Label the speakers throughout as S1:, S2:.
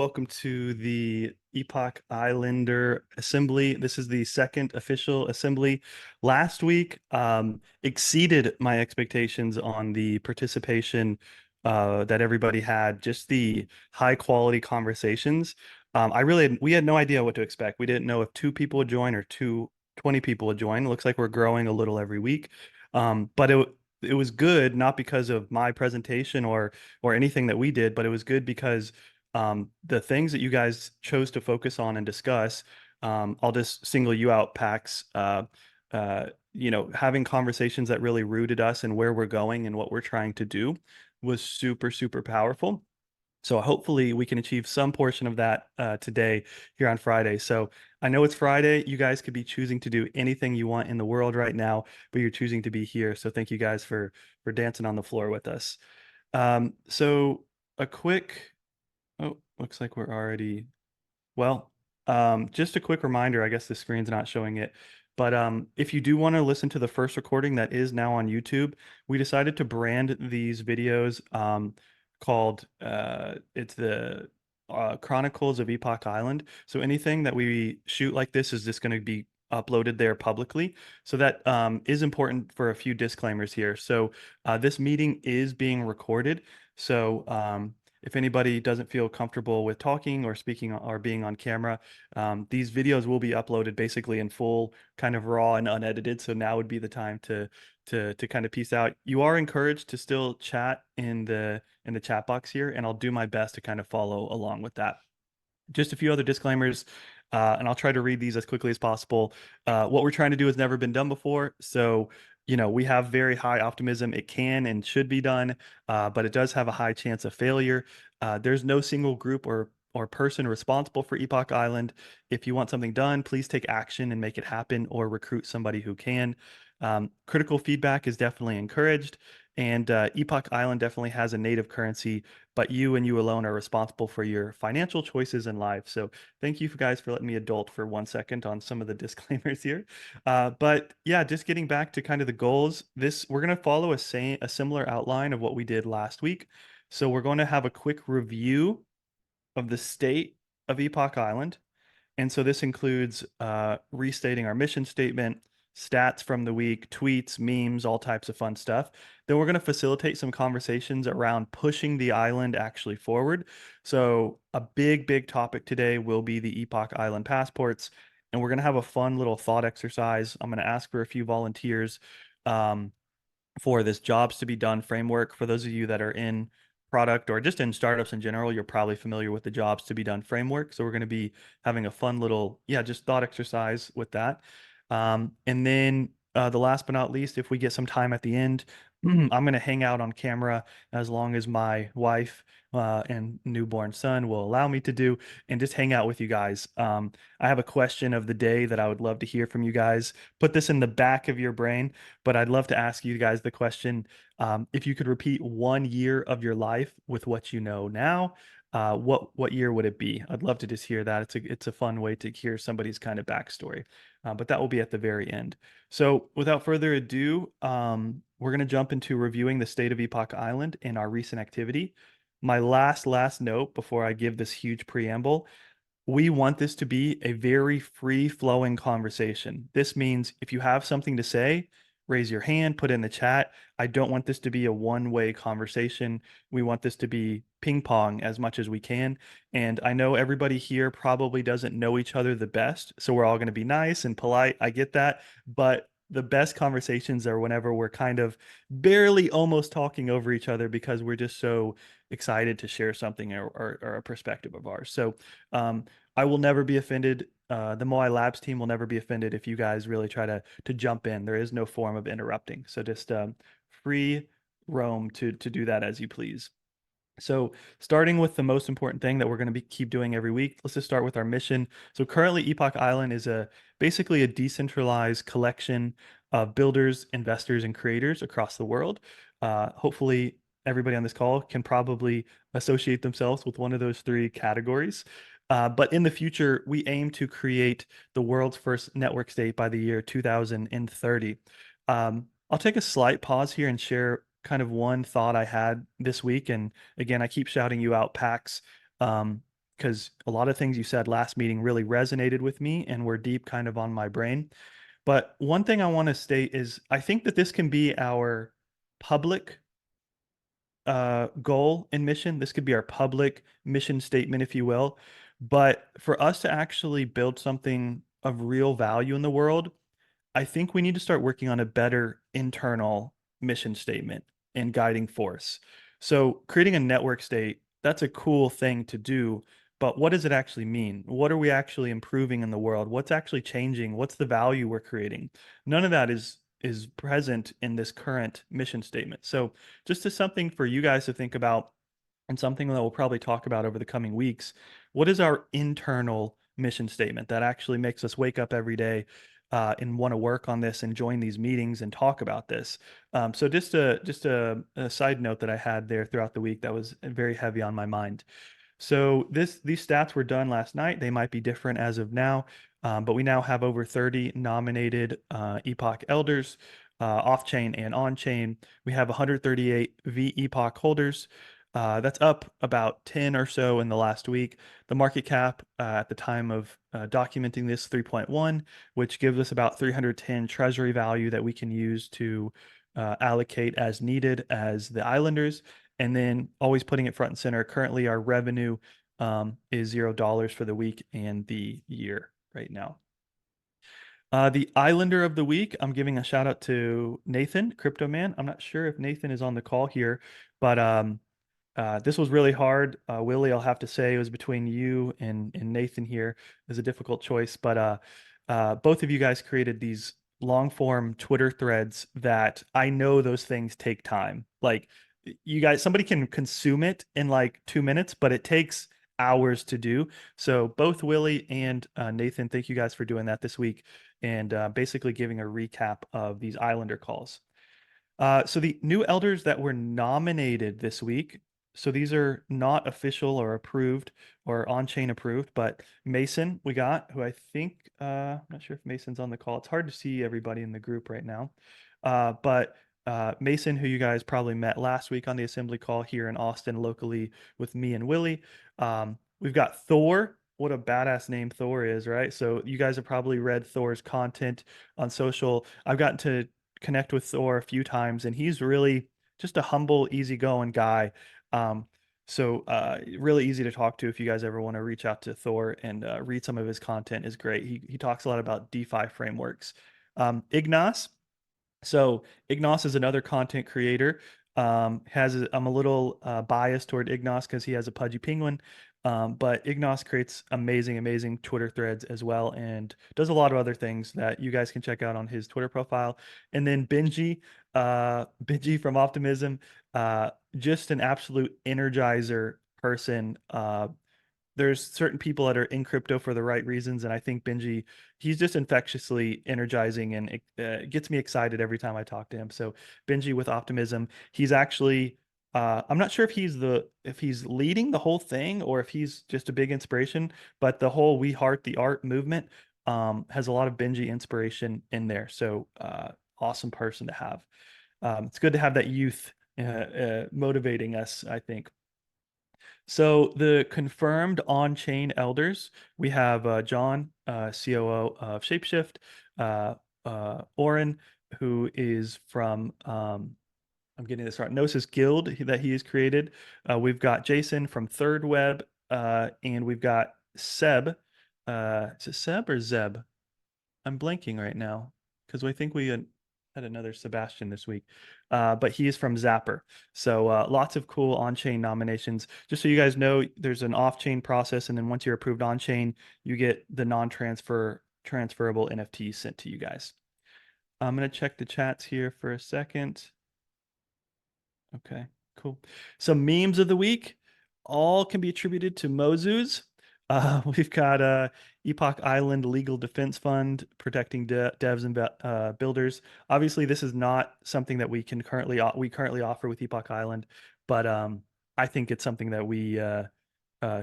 S1: Welcome to the Epoch Islander Assembly. This is the second official assembly. Last week exceeded my expectations on the participation that everybody had, just the high quality conversations. We had no idea what to expect. We didn't know if two people would join or 20 people would join. It looks like we're growing a little every week. But it was good, not because of my presentation or anything that we did, but it was good because the things that you guys chose to focus on and discuss, I'll just single you out, Pax. Having conversations that really rooted us and where we're going and what we're trying to do was super, super powerful. So hopefully we can achieve some portion of that today here on Friday. So I know it's Friday. You guys could be choosing to do anything you want in the world right now, but you're choosing to be here. So thank you guys for dancing on the floor with us. So a quick Oh, looks like we're already, well, just a quick reminder, I guess the screen's not showing it, but if you do want to listen to the first recording that is now on YouTube, we decided to brand these videos called, it's the Chronicles of Epoch Island. So anything that we shoot like this is just going to be uploaded there publicly. So that is important for a few disclaimers here. So this meeting is being recorded. So if anybody doesn't feel comfortable with talking or speaking or being on camera, these videos will be uploaded basically in full, kind of raw and unedited. So now would be the time to kind of piece out. You are encouraged to still chat in the chat box here, and I'll do my best to kind of follow along with that. Just a few other disclaimers, and I'll try to read these as quickly as possible. What we're trying to do has never been done before, so we have very high optimism. It can and should be done, but it does have a high chance of failure. There's no single group or person responsible for Epoch Island. If you want something done, please take action and make it happen, or recruit somebody who can. Critical feedback is definitely encouraged, and Epoch Island definitely has a native currency, but you and you alone are responsible for your financial choices in life. So thank you guys for letting me adult for 1 second on some of the disclaimers here. But yeah, just getting back to kind of the goals, we're going to follow a similar outline of what we did last week. So we're going to have a quick review of the state of Epoch Island. And so this includes restating our mission statement, stats from the week, tweets, memes, all types of fun stuff. Then we're going to facilitate some conversations around pushing the island actually forward. So a big, big topic today will be the Epoch Island passports. And we're going to have a fun little thought exercise. I'm going to ask for a few volunteers um, for this jobs to be done framework. For those of you that are in product or just in startups in general, you're probably familiar with the jobs to be done framework. So we're going to be having a fun little, yeah, just thought exercise with that. And then the last but not least, if we get some time at the end, I'm going to hang out on camera as long as my wife and newborn son will allow me to do, and just hang out with you guys. I have a question of the day that I would love to hear from you guys. Put this in the back of your brain, but I'd love to ask you guys the question, if you could repeat 1 year of your life with what you know now, what year would it be? I'd love to just hear that. It's a fun way to hear somebody's kind of backstory, but that will be at the very end. So without further ado, we're going to jump into reviewing the state of Epoch Island and our recent activity. My last note before I give this huge preamble: we want this to be a very free-flowing conversation. This means if you have something to say, raise your hand, put it in the chat. I don't want this to be a one-way conversation. We want this to be ping pong as much as we can. And I know everybody here probably doesn't know each other the best, so we're all going to be nice and polite. I get that. But the best conversations are whenever we're kind of barely almost talking over each other because we're just so excited to share something or a perspective of ours. So I will never be offended. The Moai Labs team will never be offended if you guys really try to jump in. There is no form of interrupting. So just free roam to do that as you please. So starting with the most important thing that we're going to keep doing every week, let's just start with our mission. So currently Epoch Island is basically a decentralized collection of builders, investors, and creators across the world. Hopefully everybody on this call can probably associate themselves with one of those three categories. But in the future, we aim to create the world's first network state by the year 2030. I'll take a slight pause here and share kind of one thought I had this week. And again, I keep shouting you out, Pax. because a lot of things you said last meeting really resonated with me and were deep kind of on my brain. But one thing I want to state is I think that this can be our public goal and mission. This could be our public mission statement, if you will. But for us to actually build something of real value in the world, I think we need to start working on a better internal mission statement and guiding force. So creating a network state, that's a cool thing to do, but what does it actually mean? What are we actually improving in the world? What's actually changing? What's the value we're creating? None of that is present in this current mission statement. So just as something for you guys to think about and something that we'll probably talk about over the coming weeks, what is our internal mission statement that actually makes us wake up every day and want to work on this and join these meetings and talk about this? So just a side note that I had there throughout the week that was very heavy on my mind. So these stats were done last night. They might be different as of now, but we now have over 30 nominated Epoch elders, off-chain and on-chain. We have 138 V Epoch holders. That's up about 10 or so in the last week. The market cap at the time of documenting this 3.1, which gives us about 310 treasury value that we can use to allocate as needed as the Islanders. And then always putting it front and center. Currently, our revenue is $0 for the week and the year right now. The Islander of the week, I'm giving a shout out to Nathan, Crypto Man. I'm not sure if Nathan is on the call here, but this was really hard. Willie, I'll have to say it was between you and Nathan here. It was a difficult choice, but both of you guys created these long form Twitter threads that I know those things take time. Like you guys, somebody can consume it in like 2 minutes, but it takes hours to do. So both Willie and Nathan, thank you guys for doing that this week and basically giving a recap of these Islander calls. So the new elders that were nominated this week, so these are not official or approved or on-chain approved, but Mason we got, who I think, I'm not sure if Mason's on the call. It's hard to see everybody in the group right now. But Mason, who you guys probably met last week on the assembly call here in Austin locally with me and Willie. We've got Thor. What a badass name Thor is, right? So you guys have probably read Thor's content on social. I've gotten to connect with Thor a few times, and he's really just a humble, easygoing guy. Um, so really easy to talk to if you guys ever want to reach out to Thor and read some of his content is great. He talks a lot about DeFi frameworks. Ignas. So Ignas is another content creator. I'm a little biased toward Ignas because he has a pudgy penguin. But Ignas creates amazing Twitter threads as well and does a lot of other things that you guys can check out on his Twitter profile. And then Benji from Optimism, just an absolute energizer person. There's certain people that are in crypto for the right reasons, and I think Benji, he's just infectiously energizing and it gets me excited every time I talk to him. So Benji with Optimism, he's actually, I'm not sure if he's leading the whole thing or if he's just a big inspiration, but the whole We Heart the Art movement has a lot of Benji inspiration in there. So awesome person to have. It's good to have that youth motivating us, I think. So the confirmed on-chain elders, we have John, COO of Shapeshift, Oren, who is from, I'm getting this right, Gnosis Guild that he has created. We've got Jason from Third Web, and we've got Seb. Is it Seb or Zeb? I'm blanking right now because I think we had another Sebastian this week, but he is from Zapper. So lots of cool on-chain nominations. Just so you guys know, there's an off-chain process, and then once you're approved on-chain, you get the transferable NFTs sent to you guys. I'm gonna check the chats here for a second. Okay, cool. Some memes of the week all can be attributed to Mozus. We've got Epoch Island Legal Defense Fund protecting devs and builders. Obviously, this is not something that we currently offer with Epoch Island, but I think it's something that we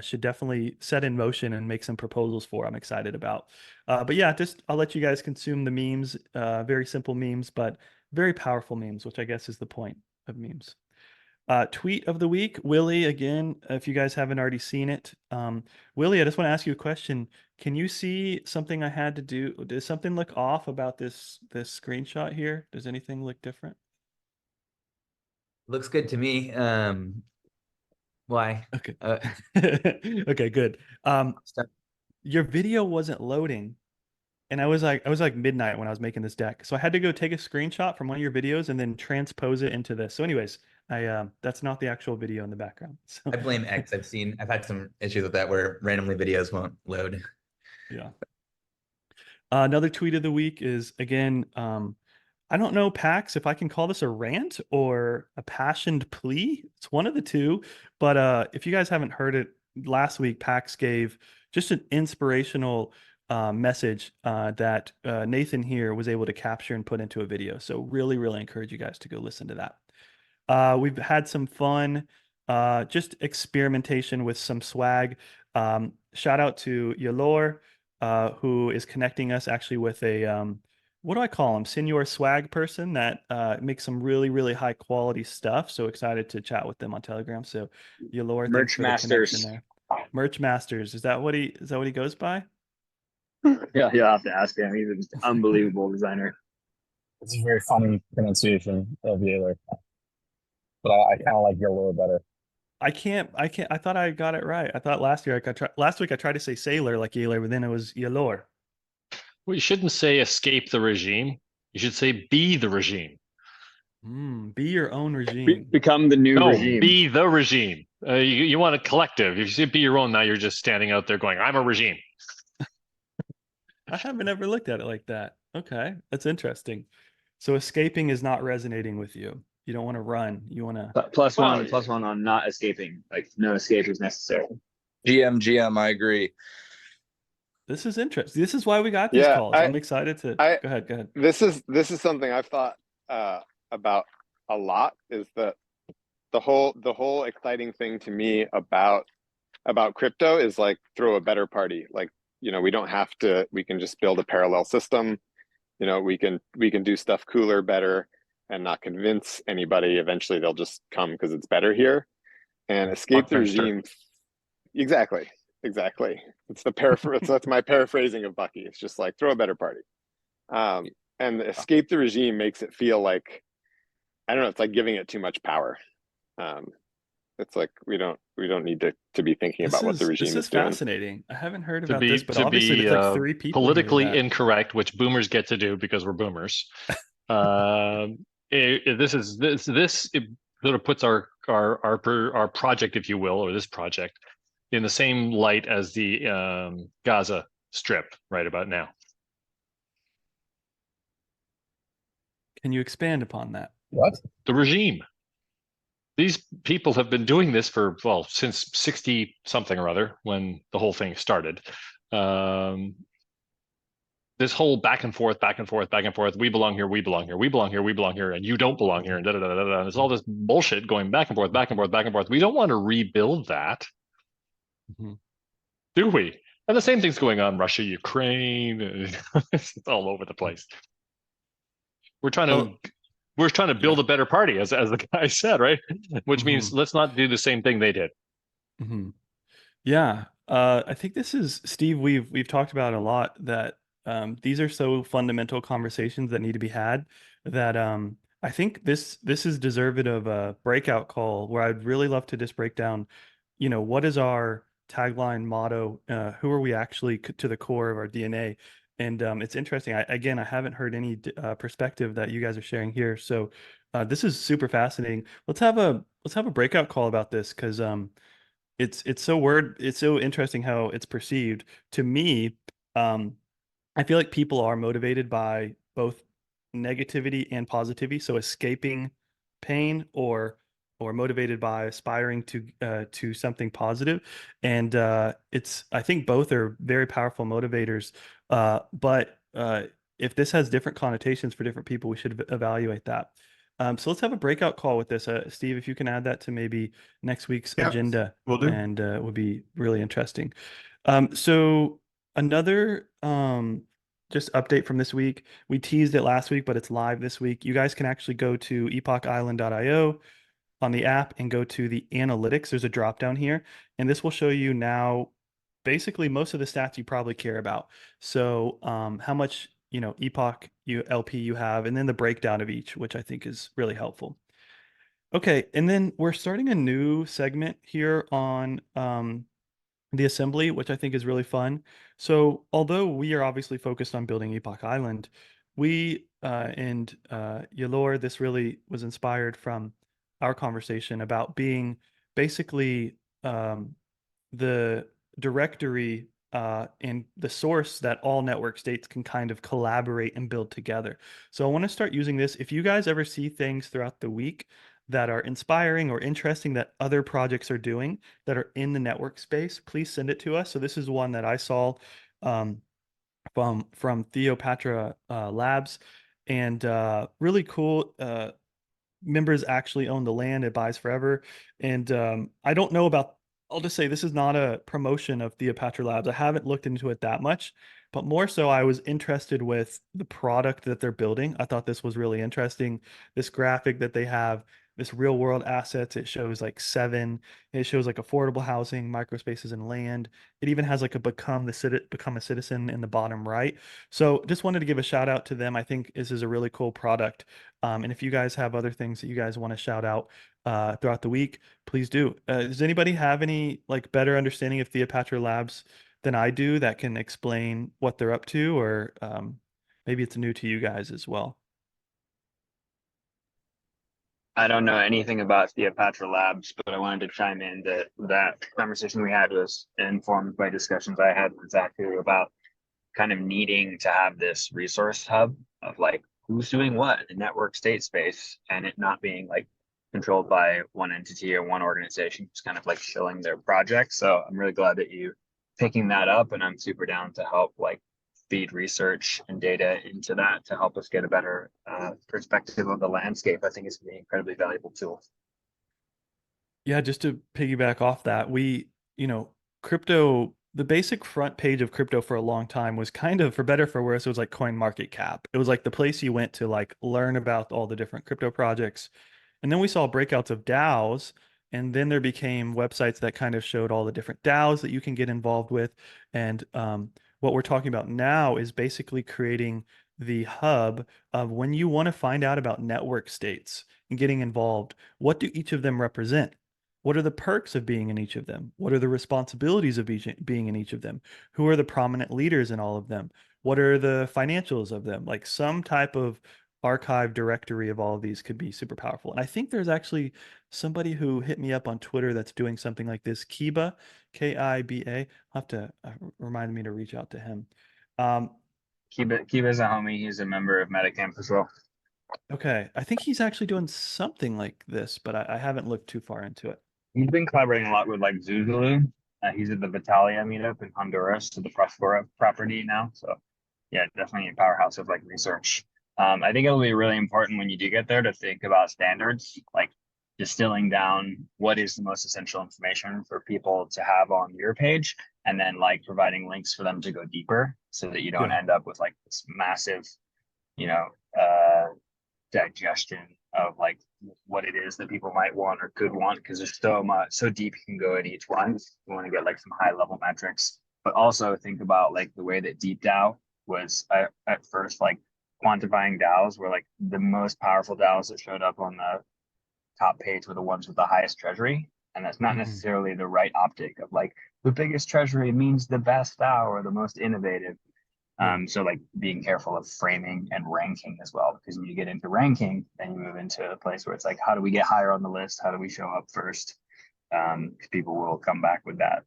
S1: should definitely set in motion and make some proposals for. I'm excited about. But yeah, just I'll let you guys consume the memes. Very simple memes, but very powerful memes, which I guess is the point of memes. Tweet of the week, Willie, again, if you guys haven't already seen it. Willie, I just want to ask you a question. Can you see something I had to do? Does something look off about this screenshot here? Does anything look different?
S2: Looks good to me. Why?
S1: Okay.
S2: Uh,
S1: Okay, good.
S2: stuff.
S1: Your video wasn't loading, and I was like midnight when I was making this deck. So I had to go take a screenshot from one of your videos and then transpose it into this. So anyways, I that's not the actual video in the background. So
S2: I blame X. I've had some issues with that where randomly videos won't load.
S1: yeah. Another tweet of the week is again, I don't know, Pax, if I can call this a rant or a passioned plea. It's one of the two. But if you guys haven't heard it, last week Pax gave just an inspirational message that Nathan here was able to capture and put into a video. So really, really encourage you guys to go listen to that. We've had some fun, just experimentation with some swag. Shout out to Yalor, who is connecting us actually with a what do I call him? Senior swag person that makes some really, really high quality stuff. So excited to chat with them on Telegram. So Yalor, thanks
S3: Merch
S1: for the connection
S3: Masters.
S1: there. Merch Masters, is that what he goes by?
S3: Yeah, you'll have to ask him. He's an unbelievable designer.
S4: It's a very funny pronunciation of Yaler, but I kind of like Yaler better.
S1: I thought I got it right. I thought last week I tried to say sailor like Yalor, but then it was Yalor.
S5: Well, you shouldn't say escape the regime. You should say be the regime.
S1: Be your own regime.
S3: Become the new
S5: No,
S3: regime.
S5: be the regime. You want a collective. If you say be your own, now you're just standing out there going, I'm a regime.
S1: I haven't ever looked at it like that. Okay, that's interesting. So escaping is not resonating with you. You don't want to run. You want to.
S3: Plus
S5: Well,
S3: one on not escaping. Like no escape is necessary.
S6: GM, I agree.
S1: This is interesting. This is why we got these
S7: Yeah,
S1: calls. I'm excited to.
S7: I
S1: Go ahead. Go ahead.
S7: this is something I've thought about a lot. Is that the whole exciting thing to me about crypto is like throw a better party. Like, we don't have to. We can just build a parallel system. We can do stuff cooler, better, and not convince anybody. Eventually, they'll just come because it's better here. And escape the
S5: Buckminster.
S7: regime. Exactly. Exactly. It's the paraphrase. That's my paraphrasing of Bucky. It's just like throw a better party. And escape the regime makes it feel like, I don't know. It's like giving it too much power. It's like we don't need to be thinking about what the regime
S1: This is
S7: doing.
S1: fascinating. I haven't heard
S5: To
S1: about
S5: be
S1: this, but
S5: to
S1: obviously
S5: be
S1: there's like three people here
S5: politically
S1: that-
S5: incorrect, which boomers get to do because we're boomers. This sort of puts our project, if you will, or this project, in the same light as the Gaza Strip right about now.
S1: Can you expand upon that?
S4: What?
S5: The regime. These people have been doing this for, well, since 60 something or other, when the whole thing started. This whole back and forth, back and forth, back and forth. We belong here, we belong here, we belong here, we belong here, and you don't belong here, and da da da da da. There's all this bullshit going back and forth, back and forth, back and forth. We don't want to rebuild that, do we? And the same thing's going on Russia, Ukraine. It's all over the place. We're trying to build a better party, as the guy said, right? Which means let's not do the same thing they did.
S1: Yeah. I think this is Steve. We've talked about a lot that these are so fundamental conversations that need to be had that I think this is deserved of a breakout call where I'd really love to just break down, what is our tagline motto? Who are we actually to the core of our DNA? And it's interesting. I haven't heard any perspective that you guys are sharing here. So this is super fascinating. Let's have a breakout call about this because it's so interesting how it's perceived. To me, I feel like people are motivated by both negativity and positivity. So escaping pain or motivated by aspiring to something positive. And I think both are very powerful motivators. But if this has different connotations for different people, we should evaluate that. So let's have a breakout call with this. Steve, if you can add that to maybe next week's agenda,
S8: will do.
S1: and it would be really interesting. So another just update from this week. We teased it last week, but it's live this week. You guys can actually go to epochisland.io. on the app and go to the analytics, there's a drop down here, and this will show you now basically most of the stats you probably care about. So how much, Epoch LP you have, and then the breakdown of each, which I think is really helpful. Okay, and then we're starting a new segment here on the assembly, which I think is really fun. So although we are obviously focused on building Epoch Island, we and Yalor, this really was inspired from our conversation about being basically the directory and the source that all network states can kind of collaborate and build together. So I want to start using this. If you guys ever see things throughout the week that are inspiring or interesting that other projects are doing that are in the network space, please send it to us. So this is one that I saw um, from Theopatra Labs, and really cool. Members actually own the land. It buys forever. And I don't know about, I'll just say this is not a promotion of Theopatra Labs. I haven't looked into it that much, but more so I was interested with the product that they're building. I thought this was really interesting. This graphic that they have, this real world assets, it shows like 7, it shows like affordable housing, microspaces and land. It even has like a become a citizen in the bottom right. So just wanted to give a shout out to them. I think this is a really cool product. And if you guys have other things that you guys want to shout out throughout the week, please do. Does anybody have any like better understanding of Theopatra Labs than I do that can explain what they're up to, or maybe it's new to you guys as well?
S3: I don't know anything about Theopatra Labs, but I wanted to chime in that that conversation we had was informed by discussions I had with Zachary about kind of needing to have this resource hub of like who's doing what in the network state space, and it not being like controlled by one entity or one organization, just kind of like shilling their project. So I'm really glad that you picking that up, and I'm super down to help like feed research and data into that to help us get a better perspective of the landscape. I think it's going to be an incredibly valuable tool.
S1: Yeah, just to piggyback off that, crypto, the basic front page of crypto for a long time was kind of, for better or for worse, it was like Coin Market Cap. It was like the place you went to like learn about all the different crypto projects. And then we saw breakouts of DAOs, and then there became websites that kind of showed all the different DAOs that you can get involved with. And what we're talking about now is basically creating the hub of when you want to find out about network states and getting involved. What do each of them represent? What are the perks of being in each of them? What are the responsibilities of being in each of them? Who are the prominent leaders in all of them? What are the financials of them? Like some type of archive directory of all of these could be super powerful. And I think there's actually somebody who hit me up on Twitter that's doing something like this. Kiba, Kiba. I'll have to remind me to reach out to him.
S3: Kiba's a homie. He's a member of Metacamp as well.
S1: Okay. I think he's actually doing something like this, but I haven't looked too far into it.
S3: He's been collaborating a lot with like Zuzulu. He's at the Vitalia meetup in Honduras, to the Prospera property now. So yeah, definitely a powerhouse of like research. I think it'll be really important when you do get there to think about standards, like distilling down what is the most essential information for people to have on your page, and then like providing links for them to go deeper so that you don't end up with like this massive, digestion of like what it is that people might want or could want, because there's so deep you can go in each one. You want to get like some high level metrics, but also think about like the way that Deep DAO was at first like quantifying DAOs, were like the most powerful DAOs that showed up on the top page were the ones with the highest treasury. And that's not necessarily the right optic of like the biggest treasury means the best DAO or the most innovative. So like being careful of framing and ranking as well, because when you get into ranking, then you move into a place where it's like, how do we get higher on the list? How do we show up first? Because people will come back with that.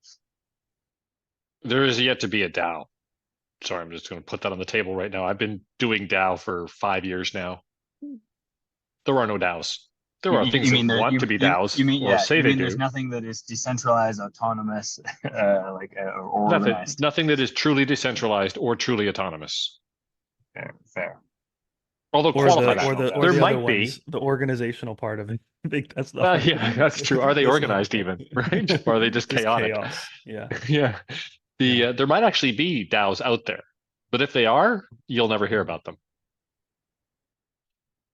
S5: There is yet to be a DAO. Sorry, I'm just going to put that on the table right now. I've been doing DAO for 5 years now. There are no DAOs. There are things that want to be DAOs, or say they do.
S3: There's nothing that is decentralized, autonomous, or organized.
S5: Nothing that is truly decentralized or truly autonomous.
S3: Fair.
S5: Although
S1: there might be the organizational part of it. I think that's the
S5: yeah, that's true. Are they organized even? Right? Or are they just chaotic?
S1: Chaos. Yeah.
S5: Yeah. There might actually be DAOs out there, but if they are, you'll never hear about them.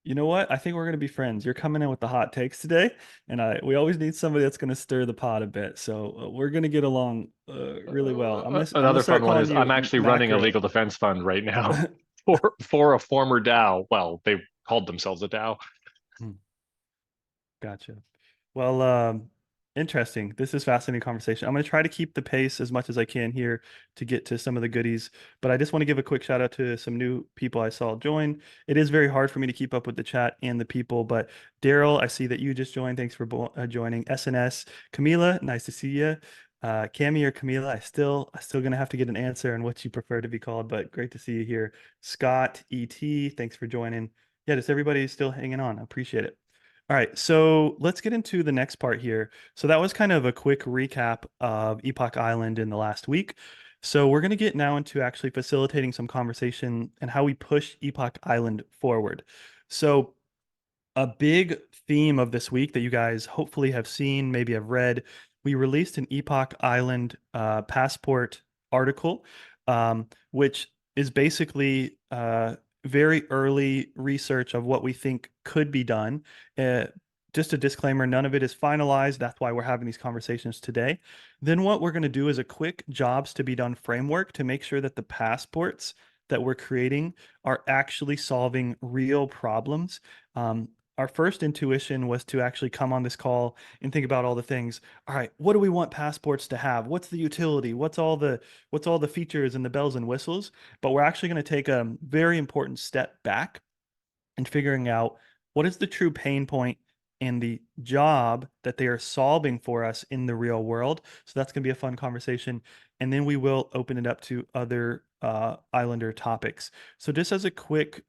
S1: You know what? I think we're gonna be friends. You're coming in with the hot takes today, and we always need somebody that's gonna stir the pot a bit. So we're gonna get along really well. I'm gonna
S5: Another
S1: start
S5: fun one
S1: calling
S5: is I'm
S1: you
S5: actually running a
S1: macro.
S5: legal defense fund right now for a former DAO. Well, they called themselves a DAO.
S1: Hmm, Gotcha. Well, interesting. This is fascinating conversation. I'm going to try to keep the pace as much as I can here to get to some of the goodies, but I just want to give a quick shout out to some new people I saw join. It is very hard for me to keep up with the chat and the people, but Daryl, I see that you just joined. Thanks for joining. SNS, Camila, nice to see you. Cami or Camila, I still gonna have to get an answer on what you prefer to be called, but great to see you here. Scott, ET, thanks for joining. Yeah, just everybody still hanging on. I appreciate it. All right, so let's get into the next part here. So that was kind of a quick recap of Epoch Island in the last week. So we're going to get now into actually facilitating some conversation and how we push Epoch Island forward. So a big theme of this week that you guys hopefully have seen, maybe have read, we released an Epoch Island passport article, which is basically very early research of what we think could be done. Just a disclaimer, none of it is finalized. That's why we're having these conversations today. Then what we're going to do is a quick jobs to be done framework to make sure that the passports that we're creating are actually solving real problems. Our first intuition was to actually come on this call and think about all the things. All right, what do we want passports to have? What's the utility? What's all the features and the bells and whistles? But we're actually going to take a very important step back and figuring out what is the true pain point and the job that they are solving for us in the real world. So that's going to be a fun conversation. And then we will open it up to other Islander topics. So just as a quick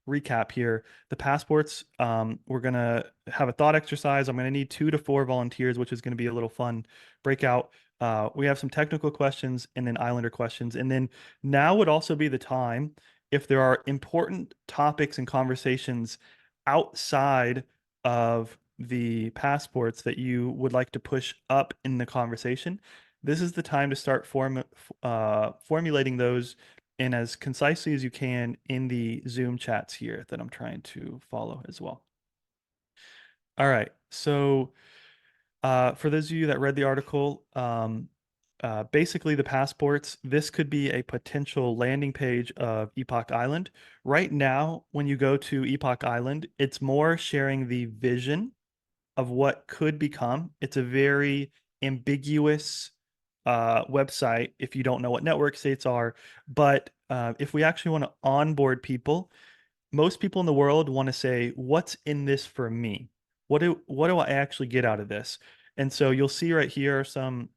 S1: recap here, the passports, we're going to have a thought exercise. I'm going to need 2 to 4 volunteers, which is going to be a little fun breakout. We have some technical questions and then Islander questions. And then now would also be the time if there are important topics and conversations outside of the passports that you would like to push up in the conversation, this is the time to start formulating those in as concisely as you can in the Zoom chats here that I'm trying to follow as well. All right, so for those of you that read the article, basically the passports, this could be a potential landing page of Epoch Island. Right now, when you go to Epoch Island, it's more sharing the vision of what could become. It's a very ambiguous website if you don't know what network states are. But if we actually want to onboard people, most people in the world want to say, what's in this for me? What do I actually get out of this? And so you'll see right here some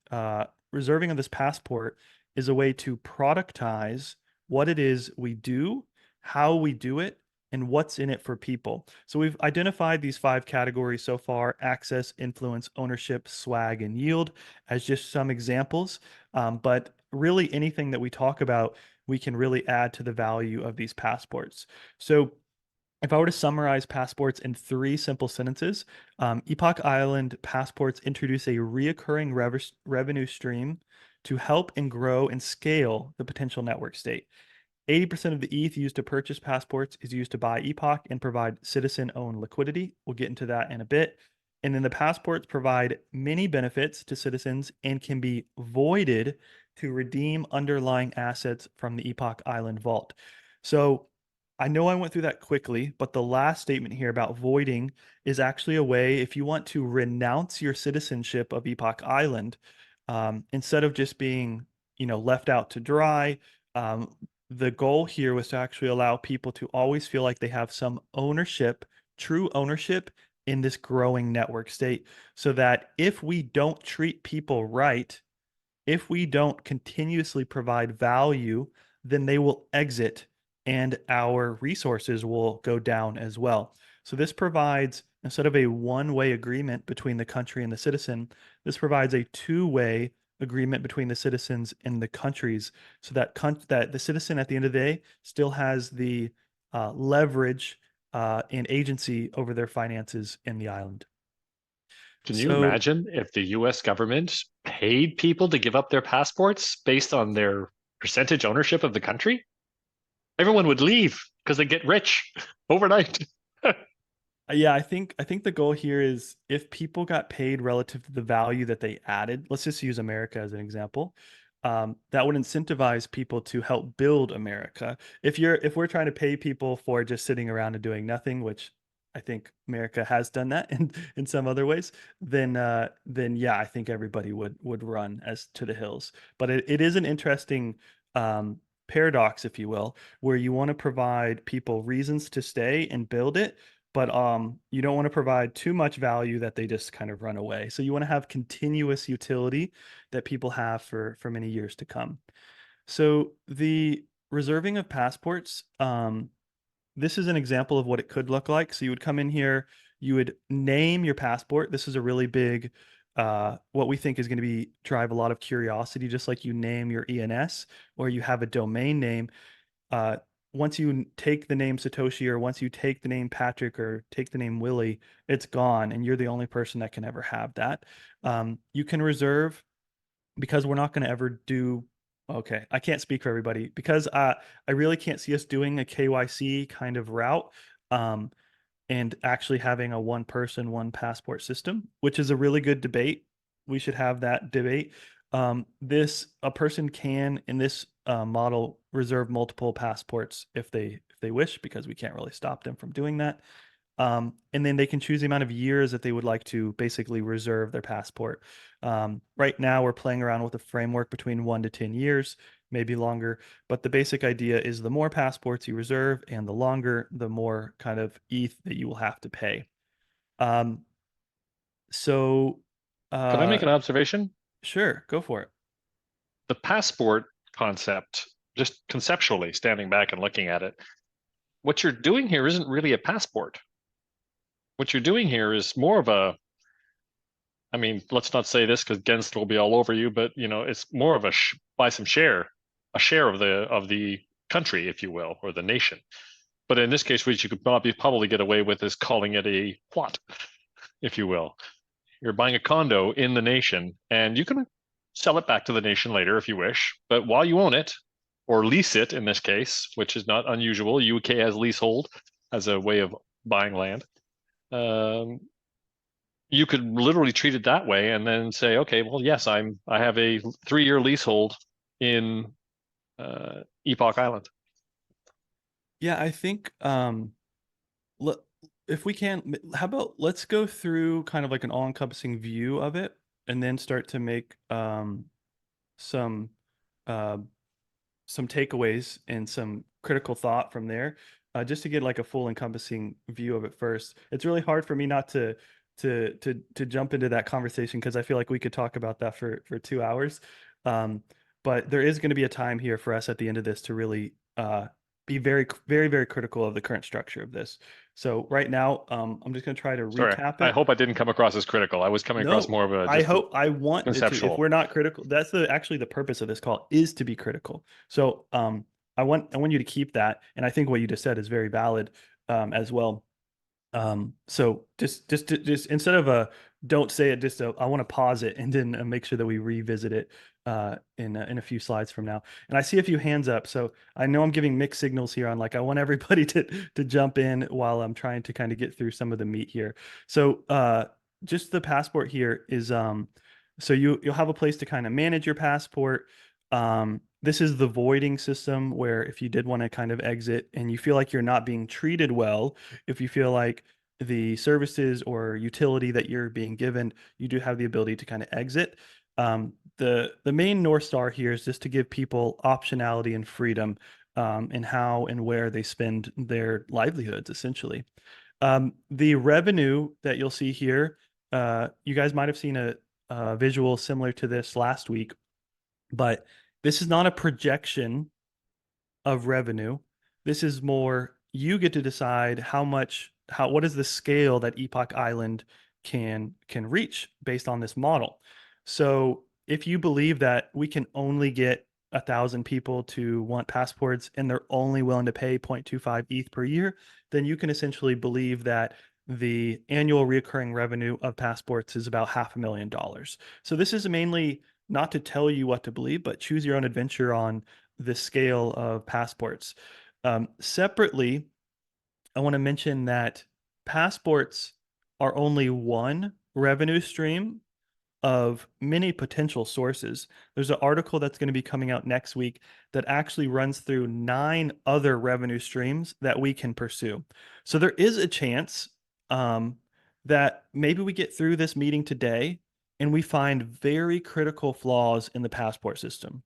S1: reserving of this passport is a way to productize what it is we do, how we do it, and what's in it for people. So we've identified these 5 categories so far: access, influence, ownership, swag, and yield as just some examples. But really anything that we talk about, we can really add to the value of these passports. So if I were to summarize passports in 3 simple sentences, Epoch Island passports introduce a reoccurring revenue stream to help and grow and scale the potential network state. 80% of the ETH used to purchase passports is used to buy Epoch and provide citizen-owned liquidity. We'll get into that in a bit. And then the passports provide many benefits to citizens and can be voided to redeem underlying assets from the Epoch Island vault. So I know I went through that quickly, but the last statement here about voiding is actually a way if you want to renounce your citizenship of Epoch Island, instead of just being, left out to dry. The goal here was to actually allow people to always feel like they have some ownership, true ownership in this growing network state, so that if we don't treat people right, if we don't continuously provide value, then they will exit and our resources will go down as well. So this provides, instead of a one-way agreement between the country and the citizen, this provides a two-way agreement between the citizens and the countries, so that that the citizen at the end of the day still has the leverage and agency over their finances in the island.
S5: Can you
S1: So
S5: imagine if the US government paid people to give up their passports based on their percentage ownership of the country? Everyone would leave because they get rich overnight.
S1: Yeah, I think the goal here is if people got paid relative to the value that they added, let's just use America as an example. That would incentivize people to help build America. If we're trying to pay people for just sitting around and doing nothing, which I think America has done that in some other ways, then yeah, I think everybody would run as to the hills. But it is an interesting um, paradox, if you will, where you want to provide people reasons to stay and build it, but you don't want to provide too much value that they just kind of run away. So you want to have continuous utility that people have for many years to come. So the reserving of passports, this is an example of what it could look like. So you would come in here, you would name your passport. This is a really big, what we think is going to be drive a lot of curiosity, just like you name your ENS or you have a domain name. Uh, once you take the name Satoshi or once you take the name Patrick or take the name Willie, it's gone and you're the only person that can ever have that. You can reserve because we're not going to ever do. Okay, I can't speak for everybody because I really can't see us doing a KYC kind of route. And actually having a one person, one passport system, which is a really good debate. We should have that debate. A person can in this model reserve multiple passports if they wish, because we can't really stop them from doing that. And then they can choose the amount of years that they would like to basically reserve their passport. Right now, we're playing around with a framework between 1 to 10 years, maybe longer. But the basic idea is the more passports you reserve and the longer, the more kind of ETH that you will have to pay. Um, so,
S5: Can I make an observation?
S1: sure, go for it.
S5: The passport concept, just conceptually standing back and looking at it, what you're doing here isn't really a passport. What you're doing here is more of a, I mean, let's not say this because Genst will be all over you, but it's more of a buy some share, a share of the country, if you will, or the nation. But in this case, what you could probably get away with is calling it a plot, if you will. You're buying a condo in the nation, and you can sell it back to the nation later if you wish. But while you own it, or lease it in this case, which is not unusual, UK has leasehold as a way of buying land. You could literally treat it that way and then say, okay, well, yes, I have a 3-year leasehold in Epoch Island.
S1: Yeah, I think if we can, how about let's go through kind of like an all-encompassing view of it and then start to make some uh, some takeaways and some critical thought from there, just to get like a full encompassing view of it first. It's really hard for me not to jump into that conversation because I feel like we could talk about that for 2 hours. But there is going to be a time here for us at the end of this to really be very, very, very critical of the current structure of this. So right now, I'm just going to try to
S5: Sorry,
S1: recap it.
S5: I hope I didn't come across as critical. I was coming across more of a
S1: I hope I want it to.
S5: conceptual.
S1: If we're not critical, that's actually the purpose of this call is to be critical. So I want you to keep that, and I think what you just said is very valid as well. So just instead of don't say it, just I want to pause it and then make sure that we revisit it in a few slides from now. And I see a few hands up, so I know I'm giving mixed signals here on like I want everybody to jump in while I'm trying to kind of get through some of the meat here. So just the passport here is so you'll have a place to kind of manage your passport. This is the voiding system where if you did want to kind of exit and you feel like you're not being treated well, if you feel like the services or utility that you're being given, you do have the ability to kind of exit. The main North Star here is just to give people optionality and freedom in how and where they spend their livelihoods, essentially. The revenue that you'll see here, you guys might have seen a visual similar to this last week, but this is not a projection of revenue. This is more you get to decide what is the scale that Epoch Island can reach based on this model. So if you believe that we can only get 1,000 people to want passports and they're only willing to pay 0.25 ETH per year, then you can essentially believe that the annual recurring revenue of passports is about $500,000. So this is mainly not to tell you what to believe, but choose your own adventure on the scale of passports. Separately, I want to mention that passports are only one revenue stream of many potential sources. There's an article that's going to be coming out next week that actually runs through 9 other revenue streams that we can pursue. So there is a chance that maybe we get through this meeting today and we find very critical flaws in the passport system.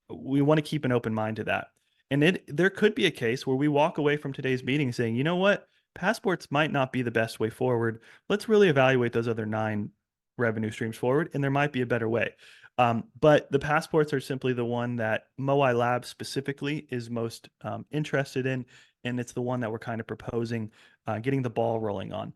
S1: We want to keep an open mind to that. And there could be a case where we walk away from today's meeting saying, you know what, passports might not be the best way forward. Let's really evaluate those other 9 revenue streams forward, and there might be a better way. But the passports are simply the one that Moai Labs specifically is most interested in, and it's the one that we're kind of proposing getting the ball rolling on.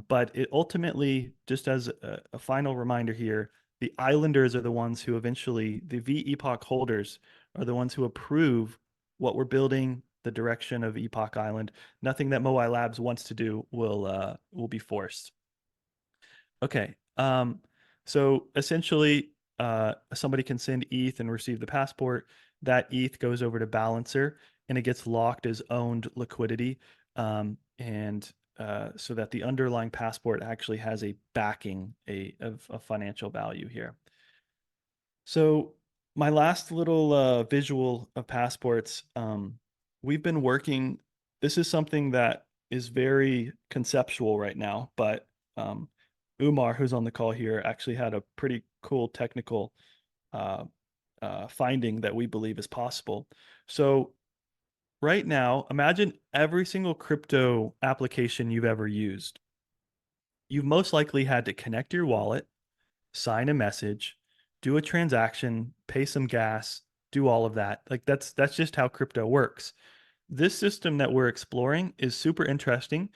S1: But it ultimately, just as a final reminder here, the Islanders are the ones who eventually, the V Epoch holders are the ones who approve what we're building, the direction of Epoch Island. Nothing that Moai Labs wants to do will be forced. Okay. So essentially, somebody can send ETH and receive the passport. That ETH goes over to Balancer and it gets locked as owned liquidity. So that the underlying passport actually has a backing of financial value here. So my last little visual of passports, we've been working. This is something that is very conceptual right now, but Umar, who's on the call here, actually had a pretty cool technical finding that we believe is possible. So right now, imagine every single crypto application you've ever used. You've most likely had to connect your wallet, sign a message, do a transaction, pay some gas, do all of that. Like that's just how crypto works. This system that we're exploring is super interesting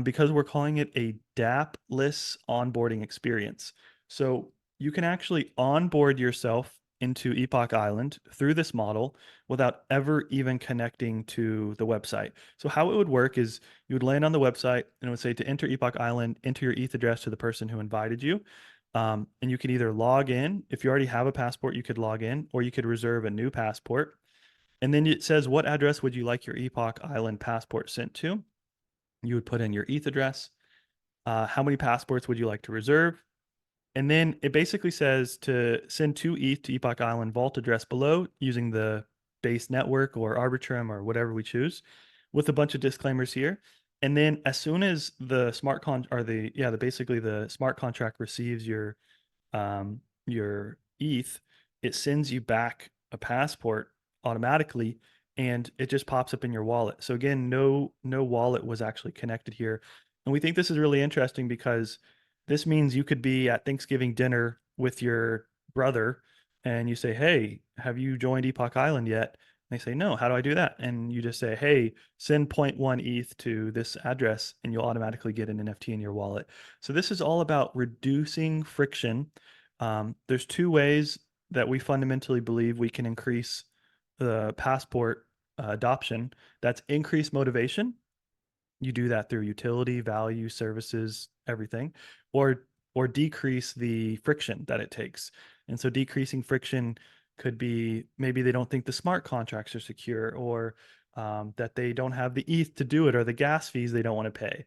S1: because we're calling it a dApp-less onboarding experience. So you can actually onboard yourself into Epoch Island through this model without ever even connecting to the website. So how it would work is you would land on the website and it would say to enter Epoch Island, enter your ETH address to the person who invited you. And you can either log in. If you already have a passport, you could log in, or you could reserve a new passport. And then it says, what address would you like your Epoch Island passport sent to? You would put in your ETH address. How many passports would you like to reserve? And then it basically says to send 2 ETH to Epoch Island vault address below using the base network or Arbitrum or whatever we choose, with a bunch of disclaimers here. And then as soon as the smart basically the smart contract receives your ETH, it sends you back a passport automatically and it just pops up in your wallet. So again, no wallet was actually connected here. And we think this is really interesting because this means you could be at Thanksgiving dinner with your brother and you say, hey, have you joined Epoch Island yet? And they say, no, how do I do that? And you just say, hey, send 0.1 ETH to this address and you'll automatically get an NFT in your wallet. So this is all about reducing friction. There's 2 ways that we fundamentally believe we can increase the passport adoption. That's increased motivation. You do that through utility, value, services, everything, or decrease the friction that it takes. And so decreasing friction could be maybe they don't think the smart contracts are secure, or that they don't have the ETH to do it, or the gas fees they don't want to pay.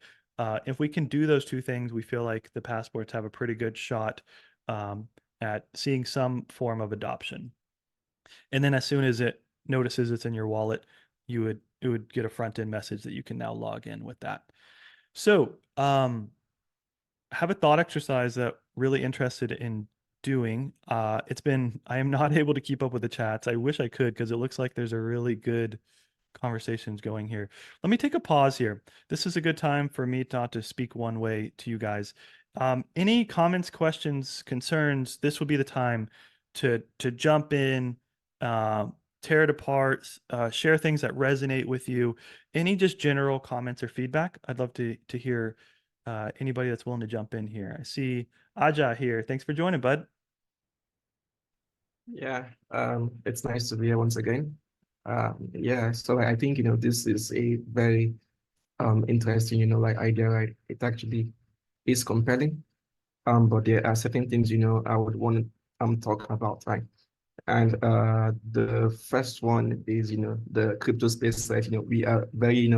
S1: If we can do those 2 things, we feel like the passports have a pretty good shot at seeing some form of adoption. And then as soon as it notices it's in your wallet, it would get a front end message that you can now log in with that. So have a thought exercise that really interested in doing. I am not able to keep up with the chats. I wish I could, because it looks like there's a really good conversations going here. Let me take a pause here. This is a good time for me not to speak one way to you guys. Any comments, questions, concerns? This would be the time to jump in, tear it apart, share things that resonate with you. Any just general comments or feedback? I'd love to hear anybody that's willing to jump in here. I see Aja here. Thanks for joining, bud.
S8: Yeah, it's nice to be here once again. Yeah, so I think, this is a very interesting, idea, right? It actually is compelling. But there are certain things, I would want to talk about, right? And the first one is, the crypto space side, we are very,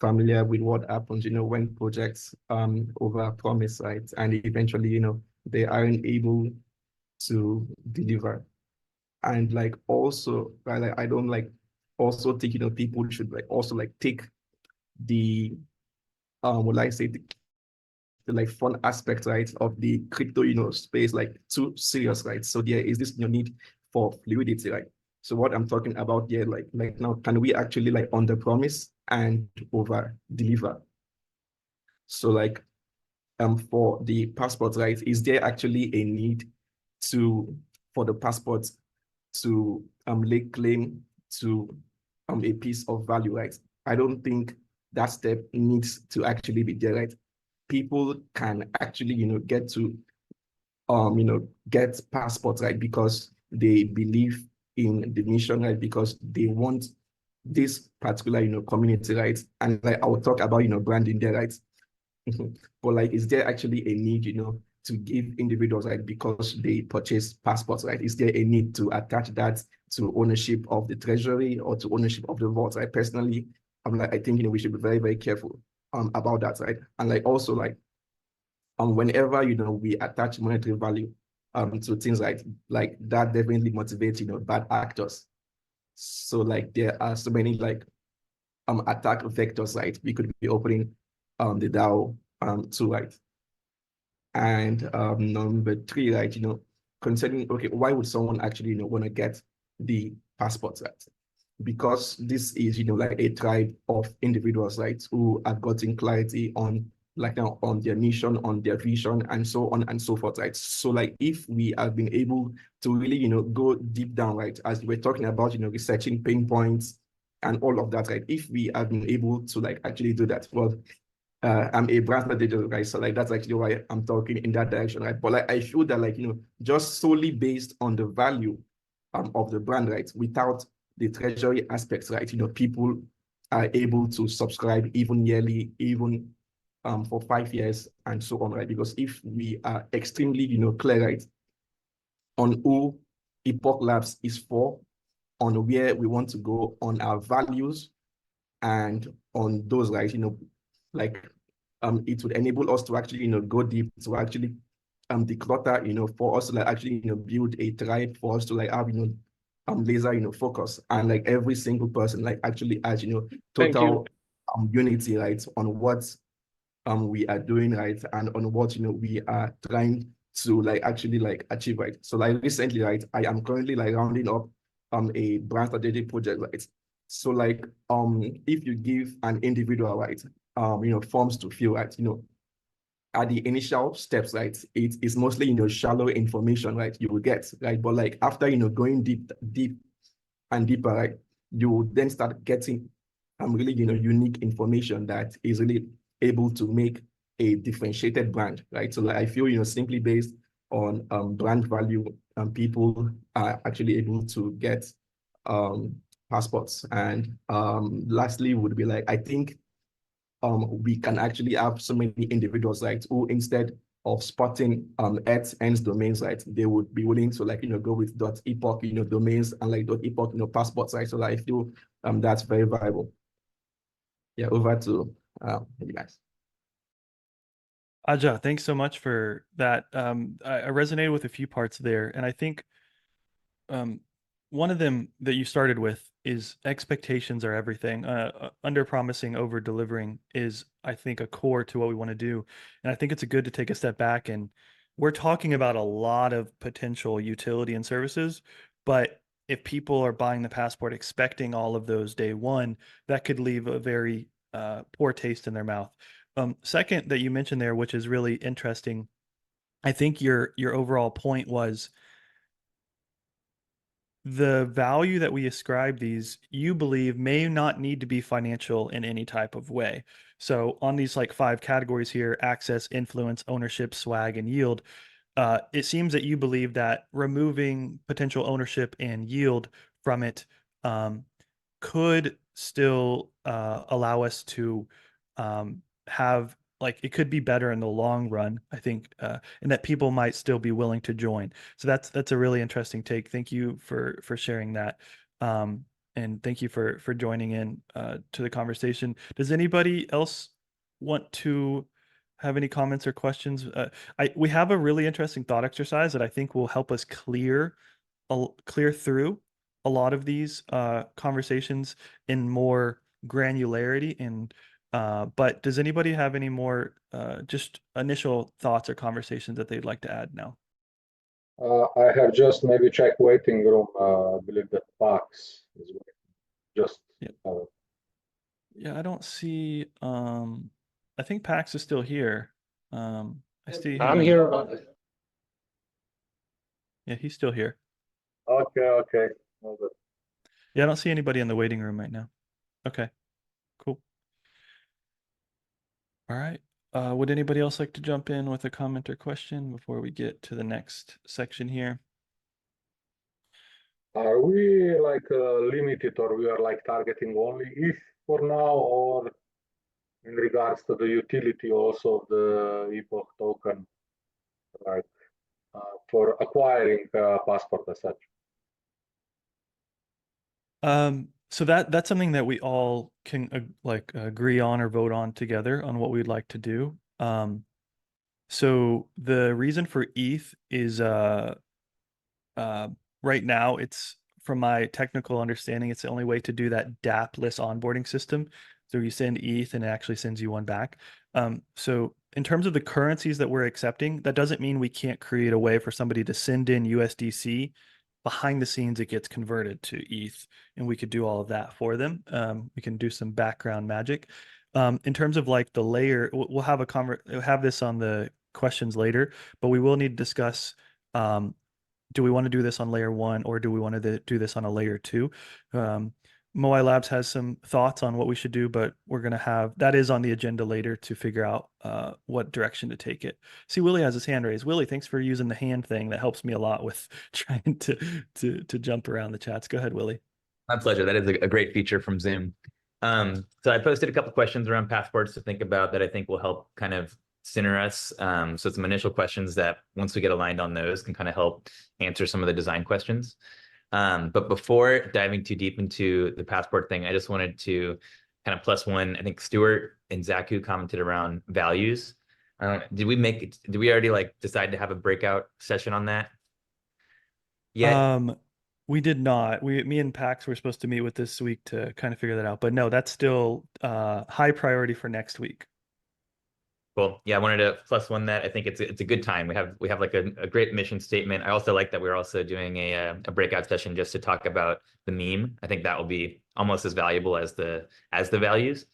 S8: familiar with what happens, when projects over promise, right? And eventually, they aren't able to deliver. And like also, right, like I don't like also think, people should like also like take the what I say the like fun aspect, right, of the crypto, space like too serious, right? So there is this need for fluidity, right? So what I'm talking about here, like now, can we actually like under promise and over deliver? So like for the passport, right, is there actually a need for the passport to lay claim to a piece of value, right? I don't think that step needs to actually be there, right? People can actually, get to get passports, right, because they believe in the mission, right, because they want this particular, community, right? And like I will talk about, branding there, right? But like, is there actually a need, to give individuals, right, because they purchase passports, right? Is there a need to attach that to ownership of the treasury or to ownership of the vault, right? Personally, I think, we should be very, very careful about that, right? And like also like whenever we attach monetary value to things like that definitely motivates bad actors. So like there are so many like attack vectors, right? We could be opening the DAO to, right? And number three, right, considering, okay, why would someone actually want to get the passport, right? Because this is like a tribe of individuals, right, who have gotten clarity on like now on their mission, on their vision, and so on and so forth, right? So like if we have been able to really go deep down, right, as we're talking about researching pain points and all of that, right? If we have been able to like actually do that, well, I'm a brand strategist, right? So like that's actually why I'm talking in that direction, right? But like I feel that like just solely based on the value of the brand, right, without the treasury aspects, right, people are able to subscribe even yearly, even for 5 years and so on, right? Because if we are extremely clear, right, on who Epoch Labs is for, on where we want to go, on our values, and on those, right, like it would enable us to actually go deep, to actually declutter, for us to like actually build a tribe, for us to like have laser focus, and like every single person like actually has
S5: Thank you.
S8: total unity, right, on what we are doing, right, and on what we are trying to like actually like achieve, right? So like recently, right, I am currently like rounding up a brand strategic project, right? So like if you give an individual, right, forms to fill, right, at the initial steps, right, it is mostly shallow information, right, you will get, right? But like after going deep and deeper, right, you will then start getting really unique information that is really able to make a differentiated brand, right? So like I feel simply based on brand value, people are actually able to get passports. And lastly would be like, I think we can actually have so many individuals, right, who instead of spotting ends domains, right, they would be willing to like go with .epoch domains and like .epoch passports, right? So like, I feel that's very viable. Yeah, over to you guys.
S1: Aja, thanks so much for that. I resonated with a few parts there, and I think um, one of them that you started with is expectations are everything. Under promising, over delivering is, I think, a core to what we want to do. And I think it's good to take a step back. And we're talking about a lot of potential utility and services, but if people are buying the passport expecting all of those day one, that could leave a very poor taste in their mouth. Second, that you mentioned there, which is really interesting, I think your overall point was the value that we ascribe these, you believe may not need to be financial in any type of way. So on these like 5 categories here, access, influence, ownership, swag, and yield, it seems that you believe that removing potential ownership and yield from it could still allow us to have like it could be better in the long run, I think, and that people might still be willing to join. So that's a really interesting take. Thank you for sharing that. and thank you for joining in to the conversation. Does anybody else want to have any comments or questions? We have a really interesting thought exercise that I think will help us clear through a lot of these conversations in more granularity. And but does anybody have any more just initial thoughts or conversations that they'd like to add now?
S9: I have just maybe checked waiting room. I believe that Pax is waiting. Just
S1: Yeah. Yeah, I don't see. I think Pax is still here. I see him.
S10: I'm here.
S1: Yeah, he's still here.
S9: okay. Well, good.
S1: Yeah, I don't see anybody in the waiting room right now. Okay, cool. All right. Would anybody else like to jump in with a comment or question before we get to the next section here?
S9: Are we like limited, or we are like targeting only ETH for now, or in regards to the utility also of the Epoch token, like for acquiring passport as such?
S1: So that's something that we all can agree on or vote on together on what we'd like to do. So the reason for ETH is right now, it's, from my technical understanding, it's the only way to do that DAP-less onboarding system. So you send ETH and it actually sends you one back. So in terms of the currencies that we're accepting, that doesn't mean we can't create a way for somebody to send in USDC. Behind the scenes, it gets converted to ETH, and we could do all of that for them. We can do some background magic. In terms of like the layer, we'll have we'll have this on the questions later, but we will need to discuss, do we want to do this on layer 1, or do we want to do this on a layer 2? Moai Labs has some thoughts on what we should do, but we're going to have, that is on the agenda later to figure out what direction to take it. See, Willie has his hand raised. Willie, thanks for using the hand thing. That helps me a lot with trying to jump around the chats. Go ahead, Willie.
S2: My pleasure. That is a great feature from Zoom. So I posted a couple questions around passports to think about that I think will help kind of center us. So some initial questions that once we get aligned on those can kind of help answer some of the design questions. But before diving too deep into the passport thing, I just wanted to kind of plus one. I think Stuart and Zaku commented around values. Did we already like decide to have a breakout session on that? Yeah.
S1: We did not. Me and Pax were supposed to meet with this week to kind of figure that out, but no, that's still high priority for next week.
S2: Cool. Yeah, I wanted to plus one that. I think it's a good time. We have like a great mission statement. I also like that we're also doing a breakout session just to talk about the meme. I think that will be almost as valuable as the values.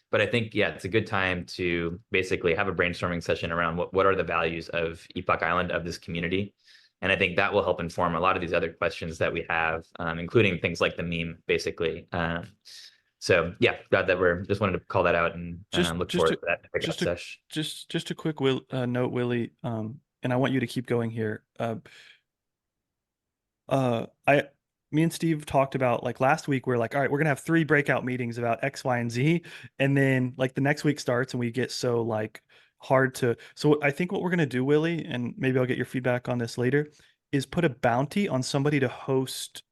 S2: But I think, yeah, it's a good time to basically have a brainstorming session around what are the values of Epoch Island, of this community. And I think that will help inform a lot of these other questions that we have, including things like the meme, basically. So yeah, glad that we're just wanted to call that out and look forward to that breakout session.
S1: Just a quick note, Willie, and I want you to keep going here. Me and Steve talked about, like, last week, we're like, all right, we're gonna have 3 breakout meetings about X, Y, and Z, and then like the next week starts and we get so like hard to. So I think what we're gonna do, Willie, and maybe I'll get your feedback on this later, is put a bounty on somebody to host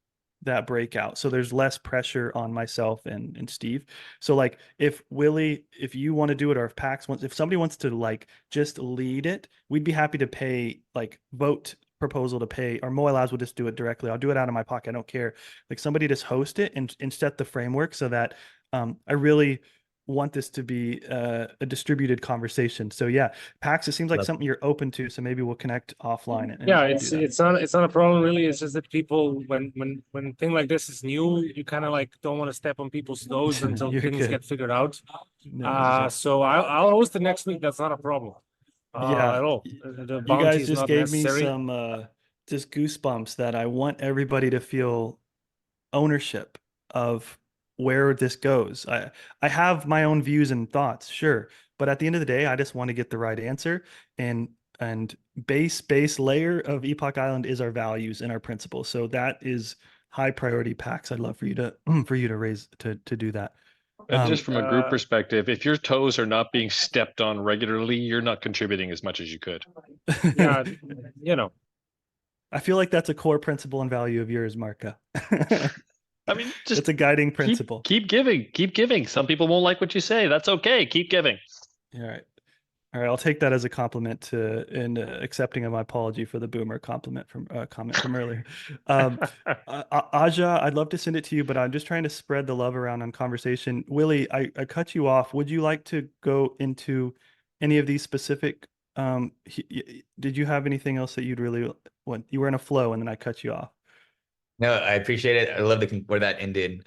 S1: that breakout, so there's less pressure on myself and Steve. So like, if Willie, if you want to do it, or if Pax wants, if somebody wants to like just lead it, we'd be happy to pay, like, vote proposal to pay, or Moai Labs will just do it directly. I'll do it out of my pocket, I don't care. Like, somebody just host it and set the framework so that I really want this to be a distributed conversation. So yeah, Pax, it seems like something you're open to, so maybe we'll connect offline.
S10: Yeah, it's not a problem really. It's just that people, when thing like this is new, you kind of like don't want to step on people's toes until things get figured out. So I'll host the next week. That's not a problem. At all. The
S1: you guys
S10: is
S1: just
S10: not
S1: gave
S10: necessary.
S1: me some just goosebumps that I want everybody to feel ownership of where this goes. I have my own views and thoughts, sure, but at the end of the day, I just want to get the right answer, and base layer of Epoch Island is our values and our principles. So that is high priority, Pax. I'd love for you to raise to do that.
S5: And just from a group perspective, if your toes are not being stepped on regularly, you're not contributing as much as you could.
S10: Yeah, you know.
S1: I feel like that's a core principle and value of yours, Marka.
S5: I mean, just
S1: it's a guiding principle.
S5: Keep giving. Some people won't like what you say. That's okay. Keep giving.
S1: All right. All right, I'll take that as a compliment to and accepting of my apology for the boomer comment from earlier. Aja, I'd love to send it to you, but I'm just trying to spread the love around on conversation. Willie, I cut you off. Would you like to go into any of these specific? Did you have anything else that you'd really want? You were in a flow, and then I cut you off.
S2: No, I appreciate it. I love where that ended.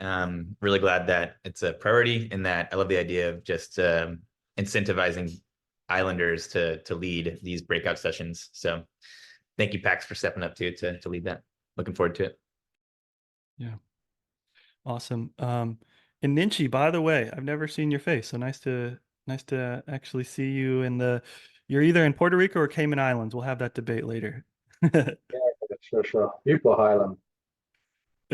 S2: Really glad that it's a priority, and that I love the idea of just incentivizing Islanders to lead these breakout sessions. So thank you, Pax, for stepping up to lead that. Looking forward to it.
S1: Yeah. Awesome. And Ninchi, by the way, I've never seen your face. So nice to actually see you you're either in Puerto Rico or Cayman Islands. We'll have that debate later.
S9: Yeah, sure. Epoch Island.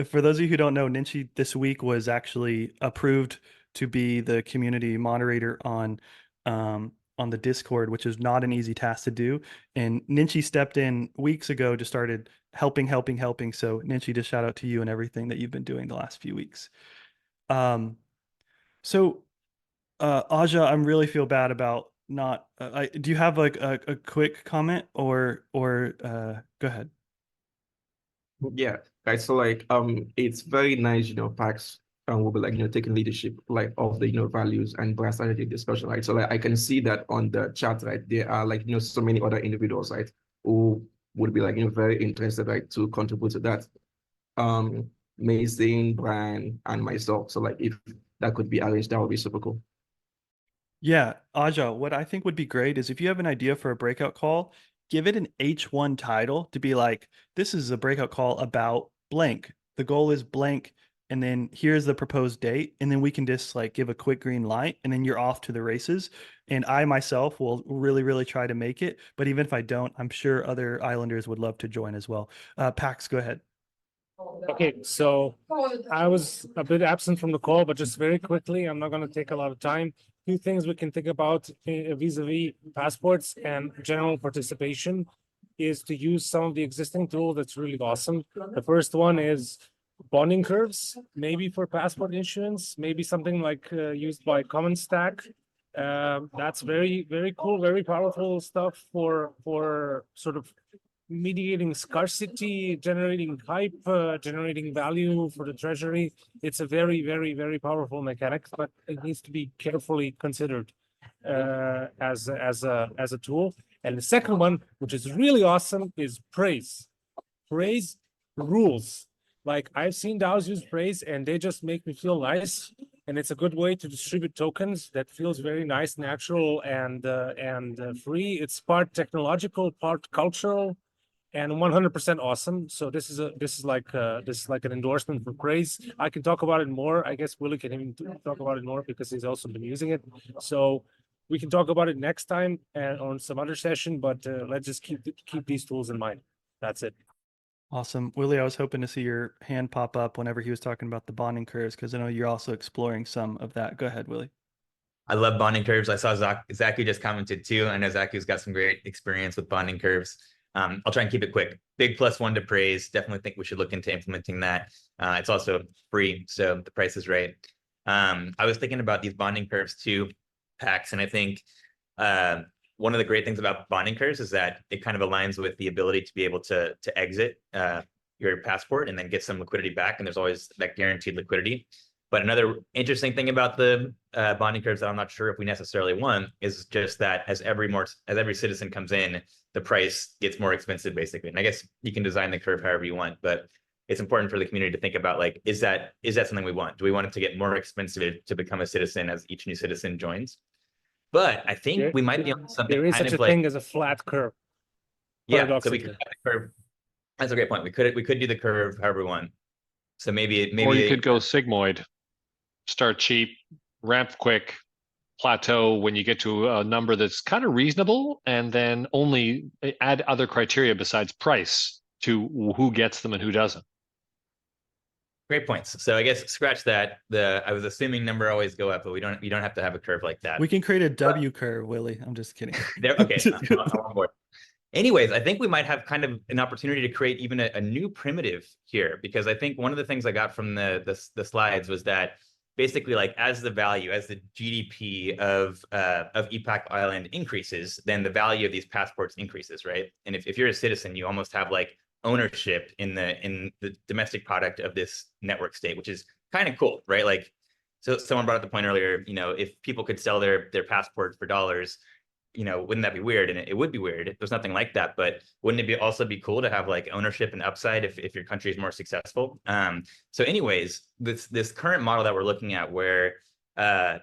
S1: For those of you who don't know, Ninchi this week was actually approved to be the community moderator on the Discord, which is not an easy task to do. And Ninchi stepped in weeks ago, just started helping. So Ninchi, just shout out to you and everything that you've been doing the last few weeks. So Aja, I really feel bad about not, do you have like a quick comment or go ahead?
S8: Yeah, right. So like it's very nice, Pax will be like, taking leadership like of the values and brand strategy discussion, right? So like I can see that on the chat, right? There are like so many other individuals, right, who would be like very interested, right, to contribute to that. Mason, Brian, and myself. So like if that could be arranged, that would be super cool.
S1: Yeah, Aja, what I think would be great is if you have an idea for a breakout call, give it an H1 title to be like, this is a breakout call about blank. The goal is blank, and then here's the proposed date, and then we can just like give a quick green light, and then you're off to the races. And I myself will really, really try to make it. But even if I don't, I'm sure other Islanders would love to join as well. Pax, go ahead.
S10: Okay, so I was a bit absent from the call, but just very quickly, I'm not going to take a lot of time. Few things we can think about vis-a-vis passports and general participation is to use some of the existing tools that's really awesome. The first one is bonding curves, maybe for passport issuance, maybe something like used by Common Stack. That's very, very cool, very powerful stuff for sort of mediating scarcity, generating hype, generating value for the treasury. It's a very, very, very powerful mechanic, but it needs to be carefully considered as a tool. And the second one, which is really awesome, is praise. Praise rules. Like I've seen DAOs use praise, and they just make me feel nice. And it's a good way to distribute tokens that feels very nice, natural, and free. It's part technological, part cultural, and 100% awesome. So this is like an endorsement for praise. I can talk about it more. I guess Willie can even talk about it more because he's also been using it. So we can talk about it next time and on some other session. But let's just keep these tools in mind. That's it.
S1: Awesome. Willie, I was hoping to see your hand pop up whenever he was talking about the bonding curves, because I know you're also exploring some of that. Go ahead, Willie.
S2: I love bonding curves. I saw Zaku just commented too. I know Zaku's got some great experience with bonding curves. I'll try and keep it quick. Big +1 to praise. Definitely think we should look into implementing that. It's also free, so the price is right. I was thinking about these bonding curves too, Pax, and I think one of the great things about bonding curves is that it kind of aligns with the ability to be able to exit your passport and then get some liquidity back. And there's always that guaranteed liquidity. But another interesting thing about the bonding curves that I'm not sure if we necessarily want is just that as every citizen comes in, the price gets more expensive, basically. And I guess you can design the curve however you want, but it's important for the community to think about, like, is that something we want? Do we want it to get more expensive to become a citizen as each new citizen joins? But I think we might be on something.
S10: There is such a thing as a flat curve.
S2: Yeah, so we could have the curve. That's a great point. We could do the curve however we want. So maybe
S5: or you could go sigmoid, start cheap, ramp quick, plateau when you get to a number that's kind of reasonable, and then only add other criteria besides price to who gets them and who doesn't.
S2: Great points. So I guess scratch that. I was assuming number always go up, but you don't have to have a curve like that.
S1: We can create a W curve, Willie. I'm just kidding.
S2: Okay, I'm on board. Anyways, I think we might have kind of an opportunity to create even a new primitive here, because I think one of the things I got from the slides was that basically, like, as the value, as the GDP of Epoch Island increases, then the value of these passports increases, right? And if you're a citizen, you almost have like ownership in the domestic product of this network state, which is kind of cool, right? Like, so someone brought up the point earlier, you know, if people could sell their passports for dollars, you know, wouldn't that be weird? And it would be weird. There's nothing like that, but wouldn't it also be cool to have like ownership and upside if your country is more successful? So anyways, this current model that we're looking at, where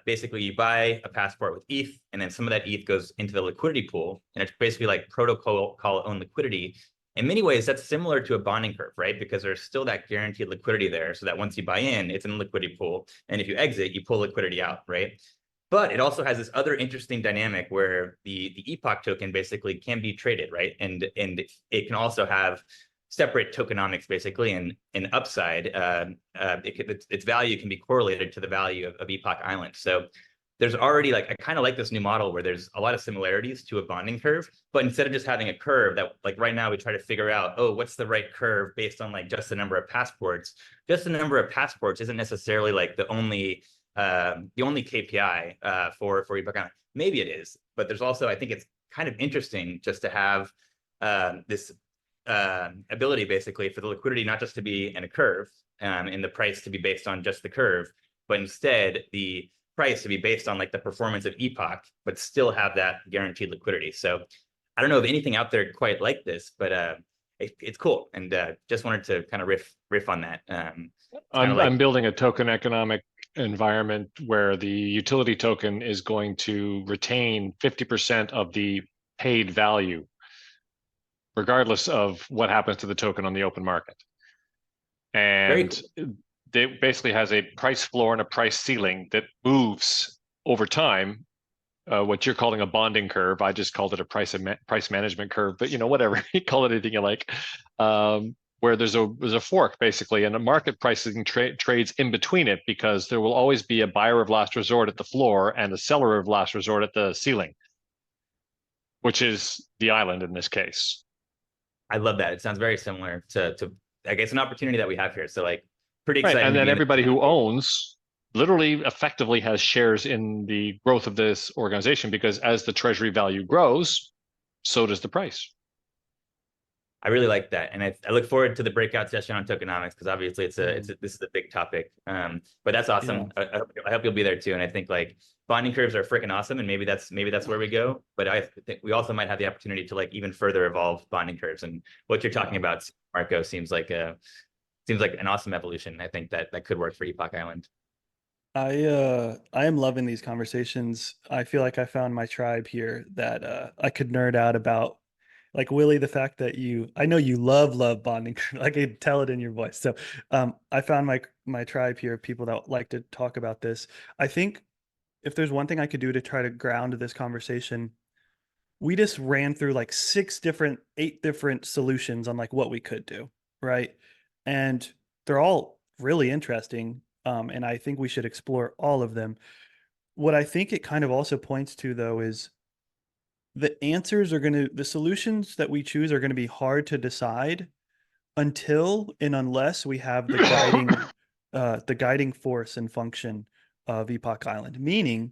S2: basically you buy a passport with ETH, and then some of that ETH goes into the liquidity pool, and it's basically like protocol own liquidity. In many ways, that's similar to a bonding curve, right? Because there's still that guaranteed liquidity there, so that once you buy in, it's in the liquidity pool, and if you exit, you pull liquidity out, right? But it also has this other interesting dynamic where the Epoch token basically can be traded, right? And it can also have separate tokenomics, basically, and an upside. Its value can be correlated to the value of Epoch Island. So there's already, like, I kind of like this new model where there's a lot of similarities to a bonding curve, but instead of just having a curve that, like, right now we try to figure out, oh, what's the right curve based on like just the number of passports. Just the number of passports isn't necessarily like the only KPI for Epoch Island. Maybe it is, but there's also, I think it's kind of interesting just to have this ability basically for the liquidity not just to be in a curve, and the price to be based on just the curve, but instead the price to be based on like the performance of Epoch, but still have that guaranteed liquidity. So I don't know of anything out there quite like this, but it's cool, and just wanted to kind of riff on that.
S5: I'm building a token economic environment where the utility token is going to retain 50% of the paid value, regardless of what happens to the token on the open market. And it basically has a price floor and a price ceiling that moves over time. What you're calling a bonding curve, I just called it a price management curve, but you know, whatever, you call it anything you like. Where there's a fork basically, and a market pricing trades in between it, because there will always be a buyer of last resort at the floor and a seller of last resort at the ceiling, which is the island in this case.
S2: I love that. It sounds very similar to I guess an opportunity that we have here. So like, pretty exciting.
S5: Right. And then everybody who owns literally effectively has shares in the growth of this organization, because as the treasury value grows, so does the price.
S2: I really like that, and I look forward to the breakout session on tokenomics, because obviously this is a big topic. But that's awesome. Yeah. I hope you'll be there too. And I think like bonding curves are freaking awesome, and maybe that's where we go. But I think we also might have the opportunity to like even further evolve bonding curves. And what you're talking about, Marco, seems like an awesome evolution. I think that could work for Epoch Island.
S1: I am loving these conversations. I feel like I found my tribe here that I could nerd out about. Like, Willie, the fact that I know you love bonding. I can tell it in your voice. So I found my tribe here of people that like to talk about this. I think if there's one thing I could do to try to ground this conversation, we just ran through like 8 different solutions on like what we could do, right? And they're all really interesting. And I think we should explore all of them. What I think it kind of also points to, though, is the solutions that we choose are going to be hard to decide until and unless we have the guiding force and function of Epoch Island. Meaning,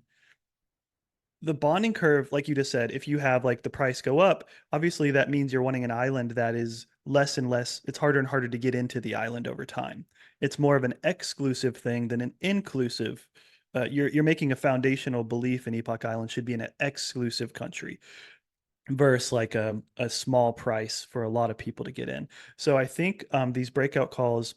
S1: the bonding curve, like you just said, if you have like the price go up, obviously that means you're wanting an island that is less and less, it's harder and harder to get into the island over time. It's more of an exclusive thing than an inclusive. You're making a foundational belief in Epoch Island should be in an exclusive country versus like a small price for a lot of people to get in. So I think these breakout calls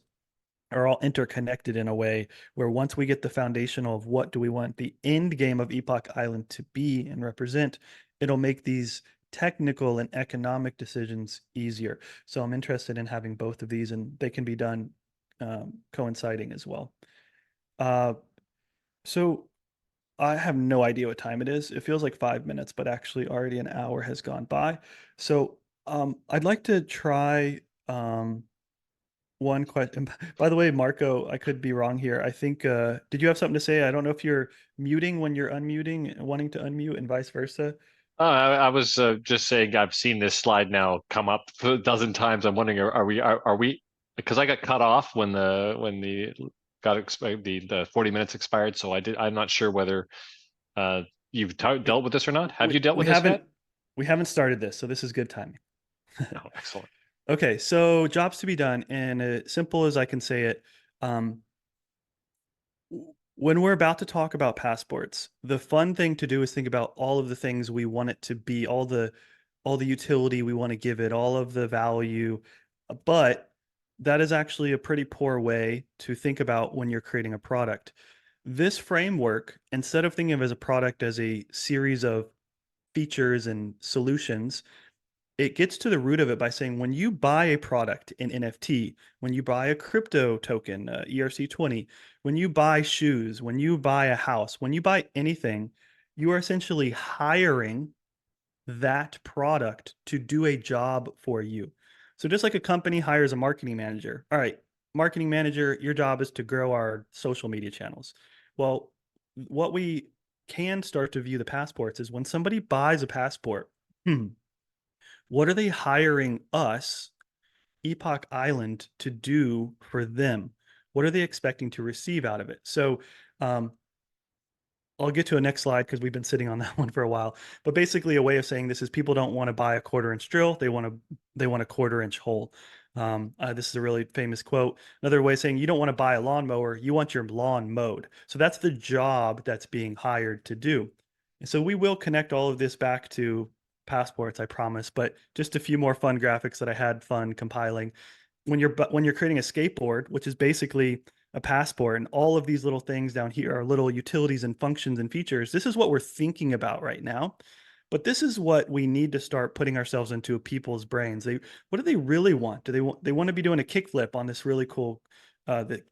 S1: are all interconnected in a way where once we get the foundational of what do we want the end game of Epoch Island to be and represent, it'll make these technical and economic decisions easier. So I'm interested in having both of these, and they can be done coinciding as well. So I have no idea what time it is. It feels like 5 minutes, but actually already an hour has gone by. So I'd like to try one question. By the way, Marco, I could be wrong here. I think, did you have something to say? I don't know if you're muting when you're unmuting, wanting to unmute, and vice versa.
S5: I was just saying I've seen this slide now come up a dozen times. I'm wondering, are we? Because I got cut off when the got expired, the 40 minutes expired. So I'm not sure whether you've dealt with this or not. Have you dealt with this yet?
S1: We haven't started this, so this is good timing.
S5: Oh, excellent.
S1: Okay, so jobs to be done, and simple as I can say it. When we're about to talk about passports, the fun thing to do is think about all of the things we want it to be, all the utility we want to give it, all of the value. But that is actually a pretty poor way to think about when you're creating a product. This framework, instead of thinking of it as a product as a series of features and solutions, it gets to the root of it by saying when you buy a product in NFT, when you buy a crypto token, ERC20, when you buy shoes, when you buy a house, when you buy anything, you are essentially hiring that product to do a job for you. So just like a company hires a marketing manager, all right, marketing manager, your job is to grow our social media channels. Well, what we can start to view the passports is when somebody buys a passport, what are they hiring us, Epoch Island, to do for them? What are they expecting to receive out of it? So I'll get to a next slide because we've been sitting on that one for a while. But basically, a way of saying this is people don't want to buy a 1/4-inch drill; they want a 1/4-inch hole. This is a really famous quote. Another way of saying you don't want to buy a lawnmower; you want your lawn mowed. So that's the job that's being hired to do. And so we will connect all of this back to passports, I promise. But just a few more fun graphics that I had fun compiling. When you're creating a skateboard, which is basically a passport, and all of these little things down here are little utilities and functions and features. This is what we're thinking about right now. But this is what we need to start putting ourselves into people's brains. What do they really want? They want to be doing a kickflip on this really cool the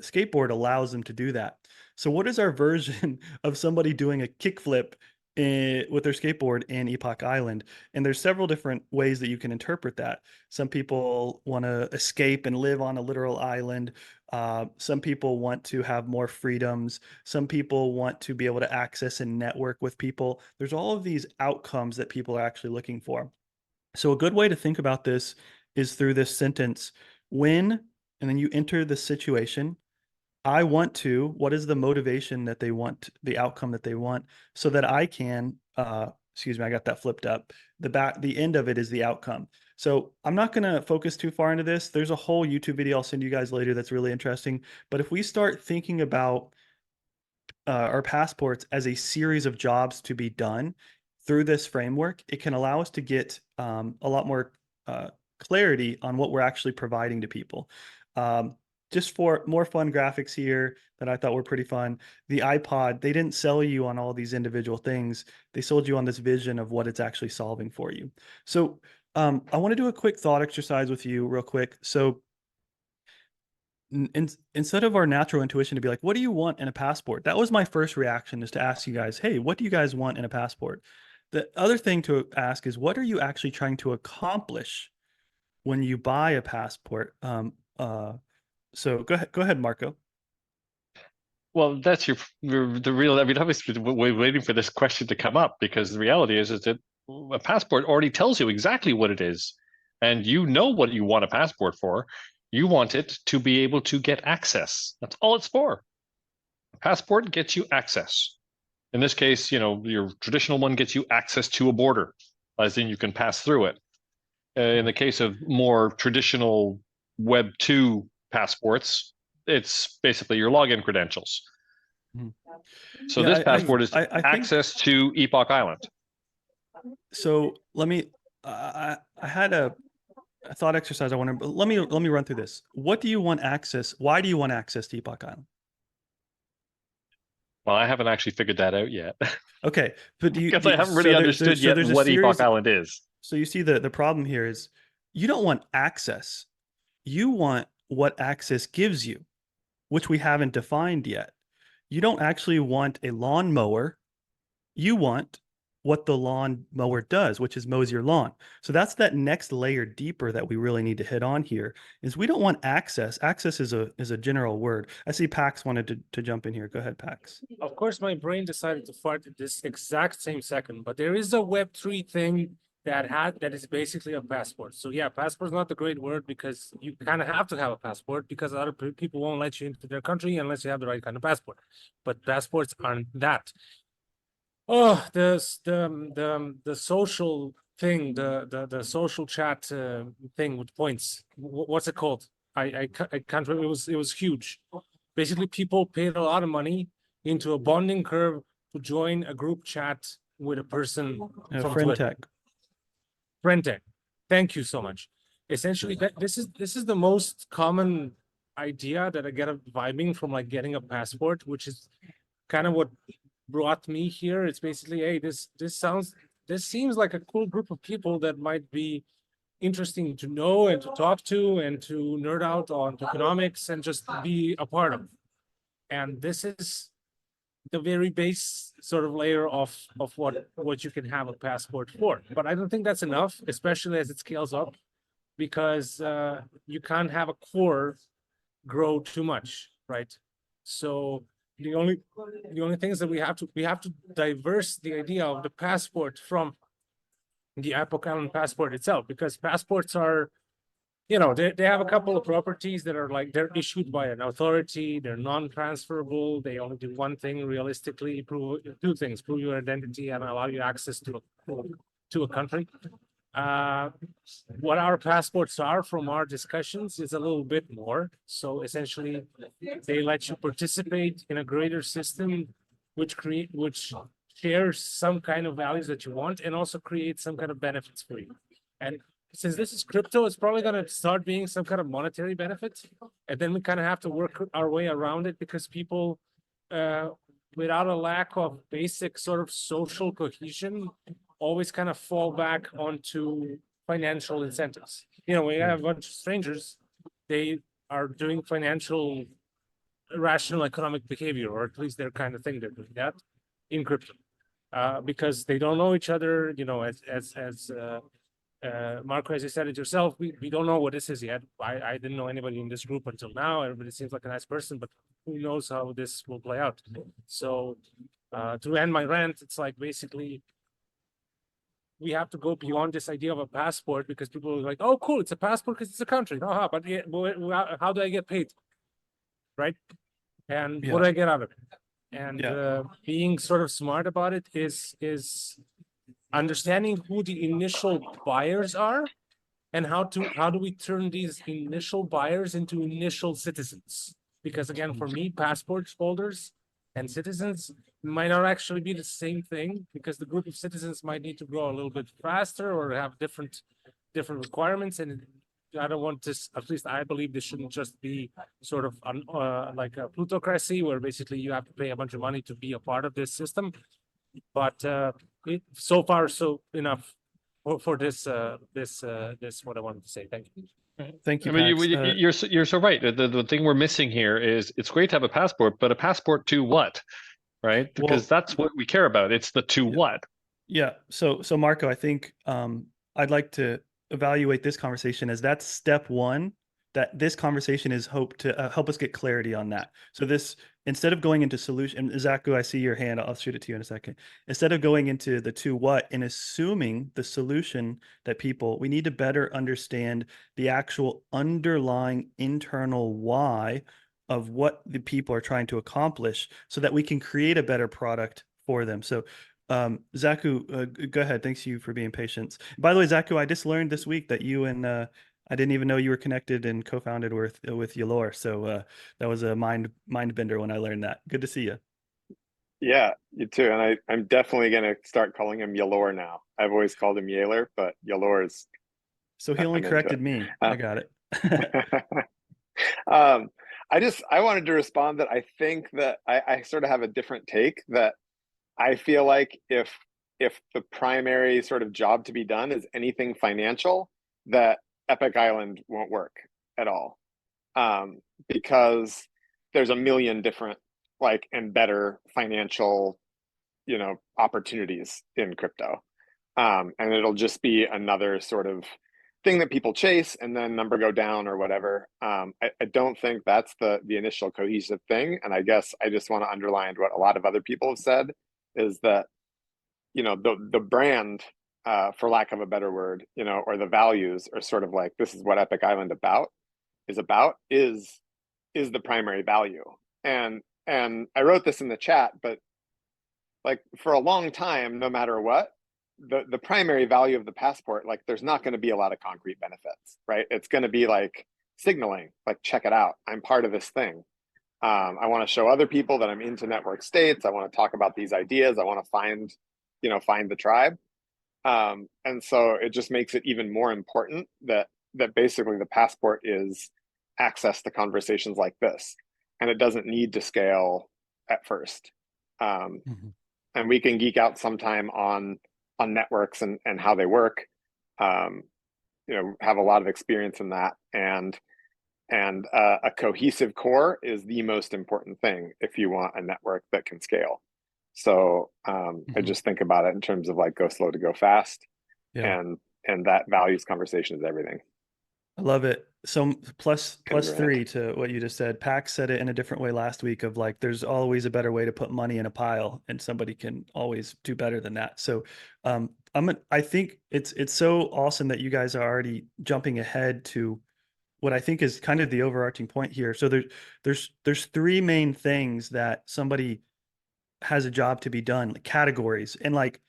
S1: skateboard allows them to do that. So what is our version of somebody doing a kickflip with their skateboard in Epoch Island? And there's several different ways that you can interpret that. Some people want to escape and live on a literal island. Some people want to have more freedoms. Some people want to be able to access and network with people. There's all of these outcomes that people are actually looking for. So a good way to think about this is through this sentence: when, and then you enter the situation, I want to, what is the motivation that they want, the outcome that they want, so that I can, excuse me, I got that flipped up. The end of it is the outcome. So I'm not going to focus too far into this. There's a whole YouTube video I'll send you guys later that's really interesting. But if we start thinking about our passports as a series of jobs to be done through this framework, it can allow us to get a lot more clarity on what we're actually providing to people. Just for more fun graphics here that I thought were pretty fun. The iPod, they didn't sell you on all these individual things. They sold you on this vision of what it's actually solving for you. So I want to do a quick thought exercise with you real quick. So instead of our natural intuition to be like, what do you want in a passport? That was my first reaction, is to ask you guys, hey, what do you guys want in a passport? The other thing to ask is, what are you actually trying to accomplish when you buy a passport? So go ahead, Marco.
S5: Well, that's the real. I mean, obviously, we're waiting for this question to come up, because the reality is that a passport already tells you exactly what it is, and you know what you want a passport for. You want it to be able to get access. That's all it's for. A passport gets you access. In this case, your traditional one gets you access to a border, as in you can pass through it. In the case of more traditional Web 2 passports, it's basically your login credentials. So
S1: Yeah,
S5: this passport is
S1: I think,
S5: access to Epoch Island.
S1: So let me. I had a thought exercise. I want to. Let me run through this. What do you want access? Why do you want access to Epoch Island?
S5: Well, I haven't actually figured that out yet.
S1: Okay, but
S5: because I haven't really understood yet what Epoch Island is.
S1: So you see the problem here is you don't want access. You want what access gives you, which we haven't defined yet. You don't actually want a lawnmower. You want what the lawn mower does, which is mows your lawn. So that's that next layer deeper that we really need to hit on here is we don't want access. Access is a general word. I see Pax wanted to jump in here. Go ahead, Pax.
S10: Of course, my brain decided to fart at this exact same second, but there is a Web3 thing that is basically a passport. So yeah, passport is not the great word because you kind of have to have a passport because other people won't let you into their country unless you have the right kind of passport. But passports aren't that. Oh, the social thing, the social chat thing with points. What's it called? I can't remember. It was huge. Basically, people paid a lot of money into a bonding curve to join a group chat with a person from
S1: Friend
S10: Twitter.
S1: Tech.
S10: Friend Tech. Thank you so much. Essentially, this is the most common idea that I get of vibing from like getting a passport, which is kind of what brought me here. It's basically, hey, this seems like a cool group of people that might be interesting to know and to talk to and to nerd out on economics and just be a part of. And this is the very base sort of layer of what you can have a passport for. But I don't think that's enough, especially as it scales up, because you can't have a core grow too much, right? So the only things that we have to diverse the idea of the passport from the Epoch Island passport itself, because passports are, you know, they have a couple of properties that are like they're issued by an authority, they're non-transferable, they only do one thing realistically, prove two things, prove your identity and allow you access to a country. What our passports are from our discussions is a little bit more. So essentially, they let you participate in a greater system, which shares some kind of values that you want and also creates some kind of benefits for you. And since this is crypto, it's probably going to start being some kind of monetary benefit. And then we kind of have to work our way around it because people, without a lack of basic sort of social cohesion, always kind of fall back onto financial incentives. You know, when you have a bunch of strangers, they are doing financial rational economic behavior, or at least their kind of thing. They're doing that in crypto because they don't know each other. You know, as Marco, as you said it yourself, we don't know what this is yet. I didn't know anybody in this group until now. Everybody seems like a nice person, but who knows how this will play out. So to end my rant, it's like basically we have to go beyond this idea of a passport because people are like, oh, cool, it's a passport because it's a country. But how do I get paid? Right? And what do I get out of it? And being sort of smart about it is understanding who the initial buyers are and how do we turn these initial buyers into initial citizens? Because again, for me, passport holders and citizens might not actually be the same thing because the group of citizens might need to grow a little bit faster or have different requirements. And I don't want this, at least I believe this shouldn't just be sort of like a plutocracy where basically you have to pay a bunch of money to be a part of this system. But so far, so enough for this what I wanted to say. Thank you.
S1: Thank you.
S5: I mean, you're so right. The thing we're missing here is it's great to have a passport, but a passport to what, right? Because that's what we care about. It's the to what.
S1: Yeah. So Marco, I think I'd like to evaluate this conversation as that's step one. That this conversation is hope to help us get clarity on that. So this, instead of going into solution, and Zaku, I see your hand. I'll shoot it to you in a second. Instead of going into the to what and assuming the solution that we need to better understand the actual underlying internal why of what the people are trying to accomplish so that we can create a better product for them. So Zaku, go ahead. Thanks you for being patient. By the way, Zaku, I just learned this week that you and I didn't even know you were connected and co-founded with Yalor. So that was a mind bender when I learned that. Good to see you.
S7: Yeah, you too. And I'm definitely going to start calling him Yalor now. I've always called him Yaler, but Yalor is.
S1: So he only corrected me. I got it.
S7: I wanted to respond that I think that I sort of have a different take, that I feel like if the primary sort of job to be done is anything financial, that Epoch Island won't work at all, because there's a million different and better financial opportunities in crypto. And it'll just be another sort of thing that people chase and then number go down or whatever. I don't think that's the initial cohesive thing. And I guess I just want to underline what a lot of other people have said is that, the brand, for lack of a better word, or the values are sort of like, this is what Epoch Island is the primary value. And I wrote this in the chat, but like for a long time, no matter what, the primary value of the passport, like there's not going to be a lot of concrete benefits, right? It's going to be like signaling, like, check it out, I'm part of this thing. I want to show other people that I'm into network states. I want to talk about these ideas. I want to find the tribe. And so it just makes it even more important that basically the passport is access to conversations like this, and it doesn't need to scale at first. And we can geek out sometime on networks and how they work. Have a lot of experience in that, and a cohesive core is the most important thing if you want a network that can scale. So I just think about it in terms of like, go slow to go fast.
S1: Yeah.
S7: And that values conversation is everything.
S1: I love it. So plus
S7: Kind of
S1: 3 to what you just said. Pax said it in a different way last week of like, there's always a better way to put money in a pile, and somebody can always do better than that. So I think it's so awesome that you guys are already jumping ahead to what I think is kind of the overarching point here. So there's 3 main things that somebody has a job to be done, like categories, and like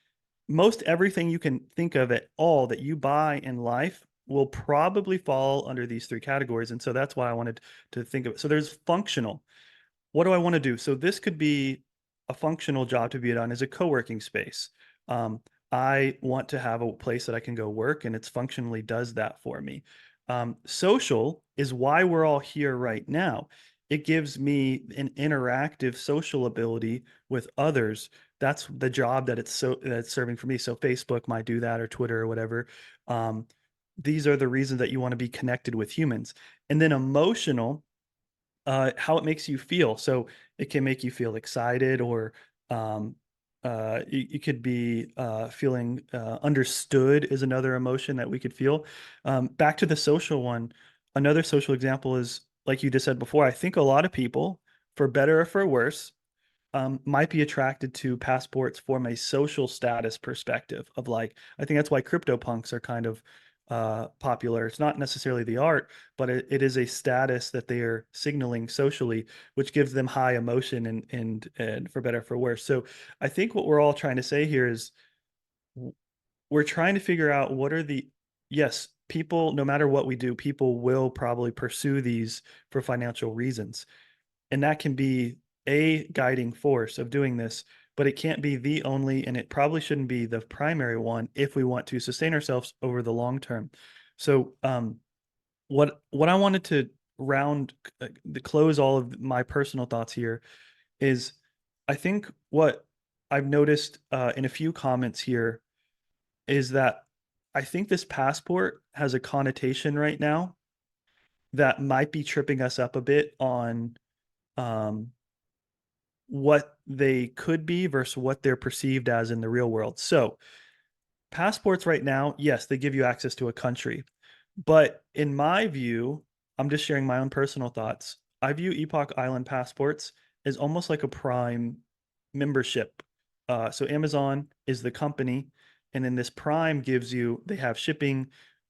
S1: most everything you can think of at all that you buy in life will probably fall under these 3 categories. And so that's why I wanted to think of it. So there's functional. What do I want to do? So this could be a functional job to be done as a co-working space. I want to have a place that I can go work, and it's functionally does that for me. Social is why we're all here right now. It gives me an interactive social ability with others. That's the job that's serving for me. So Facebook might do that, or Twitter, or whatever. These are the reasons that you want to be connected with humans. And then emotional, how it makes you feel. So it can make you feel excited, or you could be feeling understood is another emotion that we could feel. Back to the social one, another social example is, like you just said before, I think a lot of people, for better or for worse, might be attracted to passports from a social status perspective of like, I think that's why CryptoPunks are kind of popular. It's not necessarily the art, but it is a status that they are signaling socially, which gives them high emotion and for better or for worse. So I think what we're all trying to say here is we're trying to figure out what are yes, people, no matter what we do, people will probably pursue these for financial reasons. And that can be a guiding force of doing this, but it can't be the only, and it probably shouldn't be the primary one if we want to sustain ourselves over the long term. So what I wanted to to close all of my personal thoughts here is, I think what I've noticed in a few comments here is that I think this passport has a connotation right now that might be tripping us up a bit on what they could be versus what they're perceived as in the real world. So passports right now, yes, they give you access to a country. But in my view, I'm just sharing my own personal thoughts. I view Epoch Island passports as almost like a Prime membership. So Amazon is the company, and then this Prime gives you, they have shipping,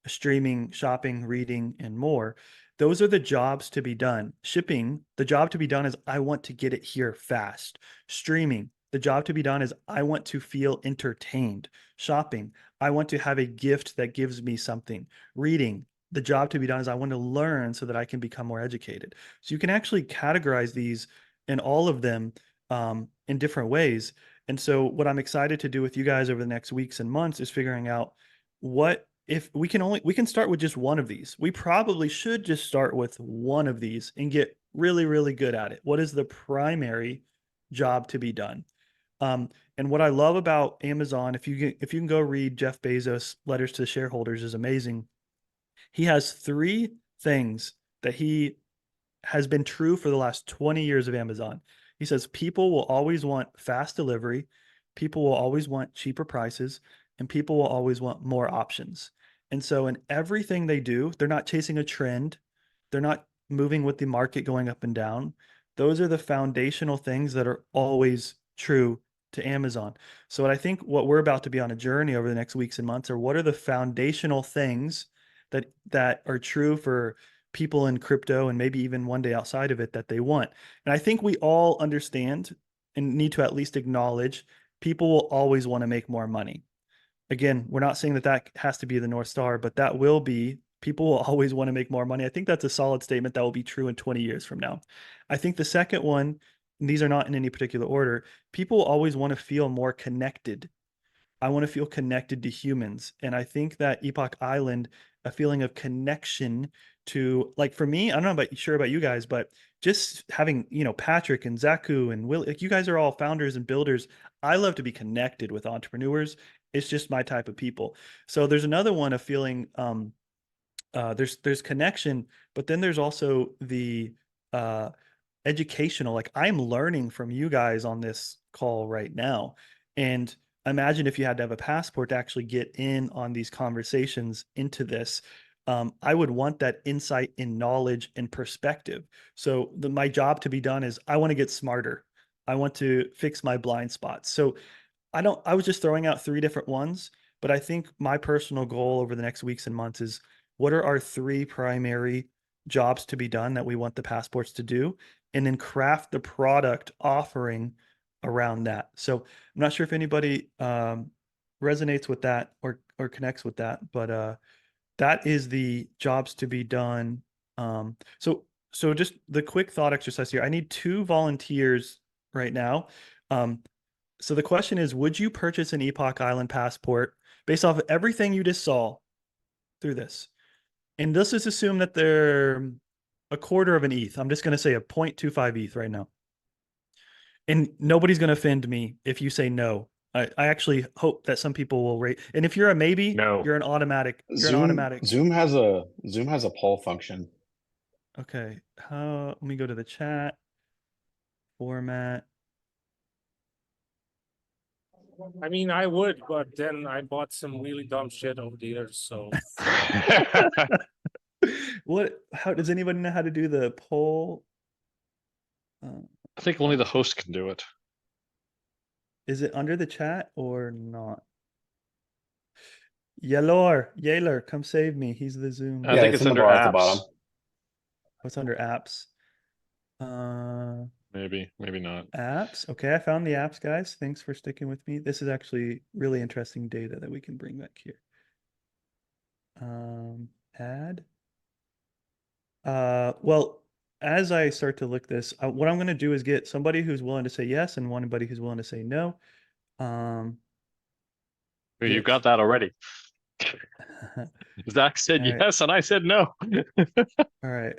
S1: streaming, shopping, reading, and more. Those are the jobs to be done. Shipping, the job to be done is I want to get it here fast. Streaming, the job to be done is I want to feel entertained. Shopping, I want to have a gift that gives me something. Reading, the job to be done is I want to learn so that I can become more educated. So you can actually categorize these in all of them in different ways. And so what I'm excited to do with you guys over the next weeks and months is figuring out what if we can start with just one of these. We probably should just start with one of these and get really, really good at it. What is the primary job to be done? And what I love about Amazon, if you can go read Jeff Bezos' letters to the shareholders, is amazing. He has 3 things that he has been true for the last 20 years of Amazon. He says people will always want fast delivery. people will always want cheaper prices, and people will always want more options. And so in everything they do, they're not chasing a trend. They're not moving with the market going up and down. Those are the foundational things that are always true to Amazon. So I think what we're about to be on a journey over the next weeks and months are what are the foundational things that are true for people in crypto and maybe even one day outside of it that they want. And I think we all understand and need to at least acknowledge people will always want to make more money. Again, we're not saying that that has to be the North Star, but that will be, people will always want to make more money. I think that's a solid statement that will be true in 20 years from now. I think the second one, and these are not in any particular order, people will always want to feel more connected. I want to feel connected to humans. And I think that Epoch Island, a feeling of connection to, like for me, I don't know about sure about you guys, but just having, you know, Patrick and Zaku and Will, like you guys are all founders and builders. I love to be connected with entrepreneurs. It's just my type of people. So there's another one of feeling there's connection, but then there's also the educational, like I'm learning from you guys on this call right now. And imagine if you had to have a passport to actually get in on these conversations into this. I would want that insight and knowledge and perspective. So my job to be done is I want to get smarter. I want to fix my blind spots. So I was just throwing out 3 different ones, but I think my personal goal over the next weeks and months is what are our 3 primary jobs to be done that we want the passports to do, and then craft the product offering around that. So I'm not sure if anybody resonates with that or connects with that, but that is the jobs to be done. So just the quick thought exercise here. I need 2 volunteers right now. So the question is, would you purchase an Epoch Island passport based off of everything you just saw through this? And let's just assume that they're a quarter of an ETH. I'm just going to say a 0.25 ETH right now. And nobody's going to offend me if you say no. I actually hope that some people will rate. And if you're a maybe,
S5: No.
S1: you're an automatic. You're
S11: Zoom,
S1: an automatic.
S11: Zoom has a poll function.
S1: Okay. Let me go to the chat format.
S10: I mean, I would, but then I bought some really dumb shit over the years, so.
S1: How does anybody know how to do the poll?
S5: I think only the host can do it.
S1: Is it under the chat or not? Yaler, come save me. He's the Zoom.
S5: I think it's under apps.
S11: At the bottom.
S1: What's under apps?
S5: Maybe not.
S1: Apps. Okay, I found the apps, guys. Thanks for sticking with me. This is actually really interesting data that we can bring back here. Add. Well, as I start to look this, what I'm going to do is get somebody who's willing to say yes and somebody who's willing to say no.
S5: You got that already. Zach said
S1: All right.
S5: yes, and I said no.
S1: All right.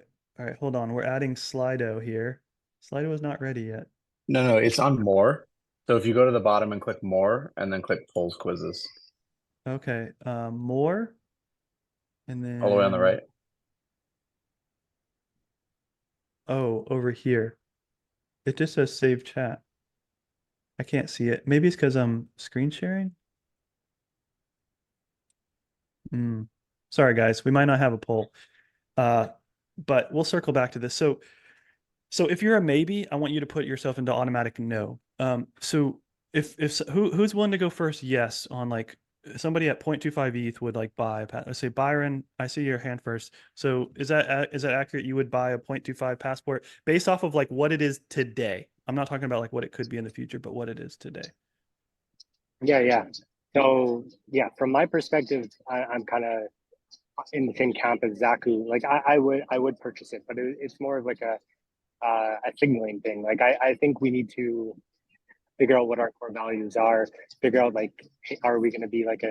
S1: Hold on. We're adding Slido here. Slido is not ready yet.
S11: No, it's on more. So if you go to the bottom and click more, and then click polls quizzes.
S1: Okay. More. And then
S11: All the way on the right.
S1: Oh, over here. It just says save chat. I can't see it. Maybe it's because I'm screen sharing. Sorry, guys. We might not have a poll. But we'll circle back to this. So if you're a maybe, I want you to put yourself into automatic no. So who's willing to go first? Yes, on like somebody at 0.25 ETH would like buy. Let's say Byron, I see your hand first. So is that accurate? You would buy a 0.25 passport based off of like what it is today. I'm not talking about like what it could be in the future, but what it is today.
S12: Yeah. So yeah, from my perspective, I'm kind of in the same camp as Zaku. Like I would purchase it, but it's more of like a signaling thing. Like I think we need to figure out what our core values are, figure out like, are we going to be like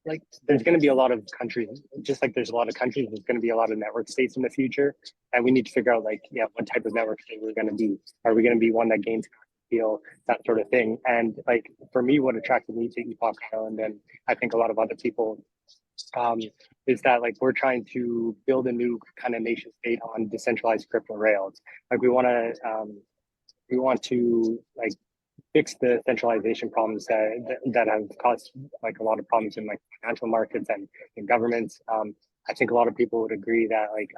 S12: like there's going to be a lot of countries, just like there's a lot of countries, there's going to be a lot of network states in the future. And we need to figure out like, yeah, what type of network state we're going to be. Are we going to be one that gains feel, that sort of thing? And like, for me, what attracted me to Epoch Island, and I think a lot of other people, is that like we're trying to build a new kind of nation state on decentralized crypto rails. Like we want to like fix the centralization problems that have caused like a lot of problems in like financial markets and in governments. I think a lot of people would agree that like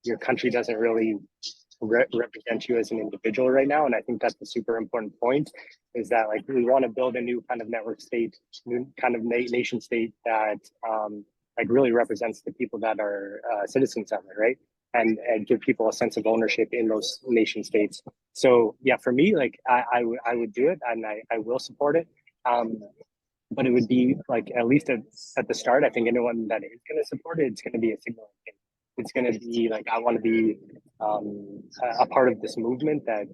S12: your country doesn't really represent you as an individual right now, and I think that's a super important point. Is that like we want to build a new kind of network state, new kind of nation state that like really represents the people that are citizens of it, right? And give people a sense of ownership in those nation states. So yeah, for me, like I would do it, and I will support it. But it would be like at least at the start, I think anyone that is going to support it, it's going to be a signal thing. It's going to be like I want to be a part of this movement that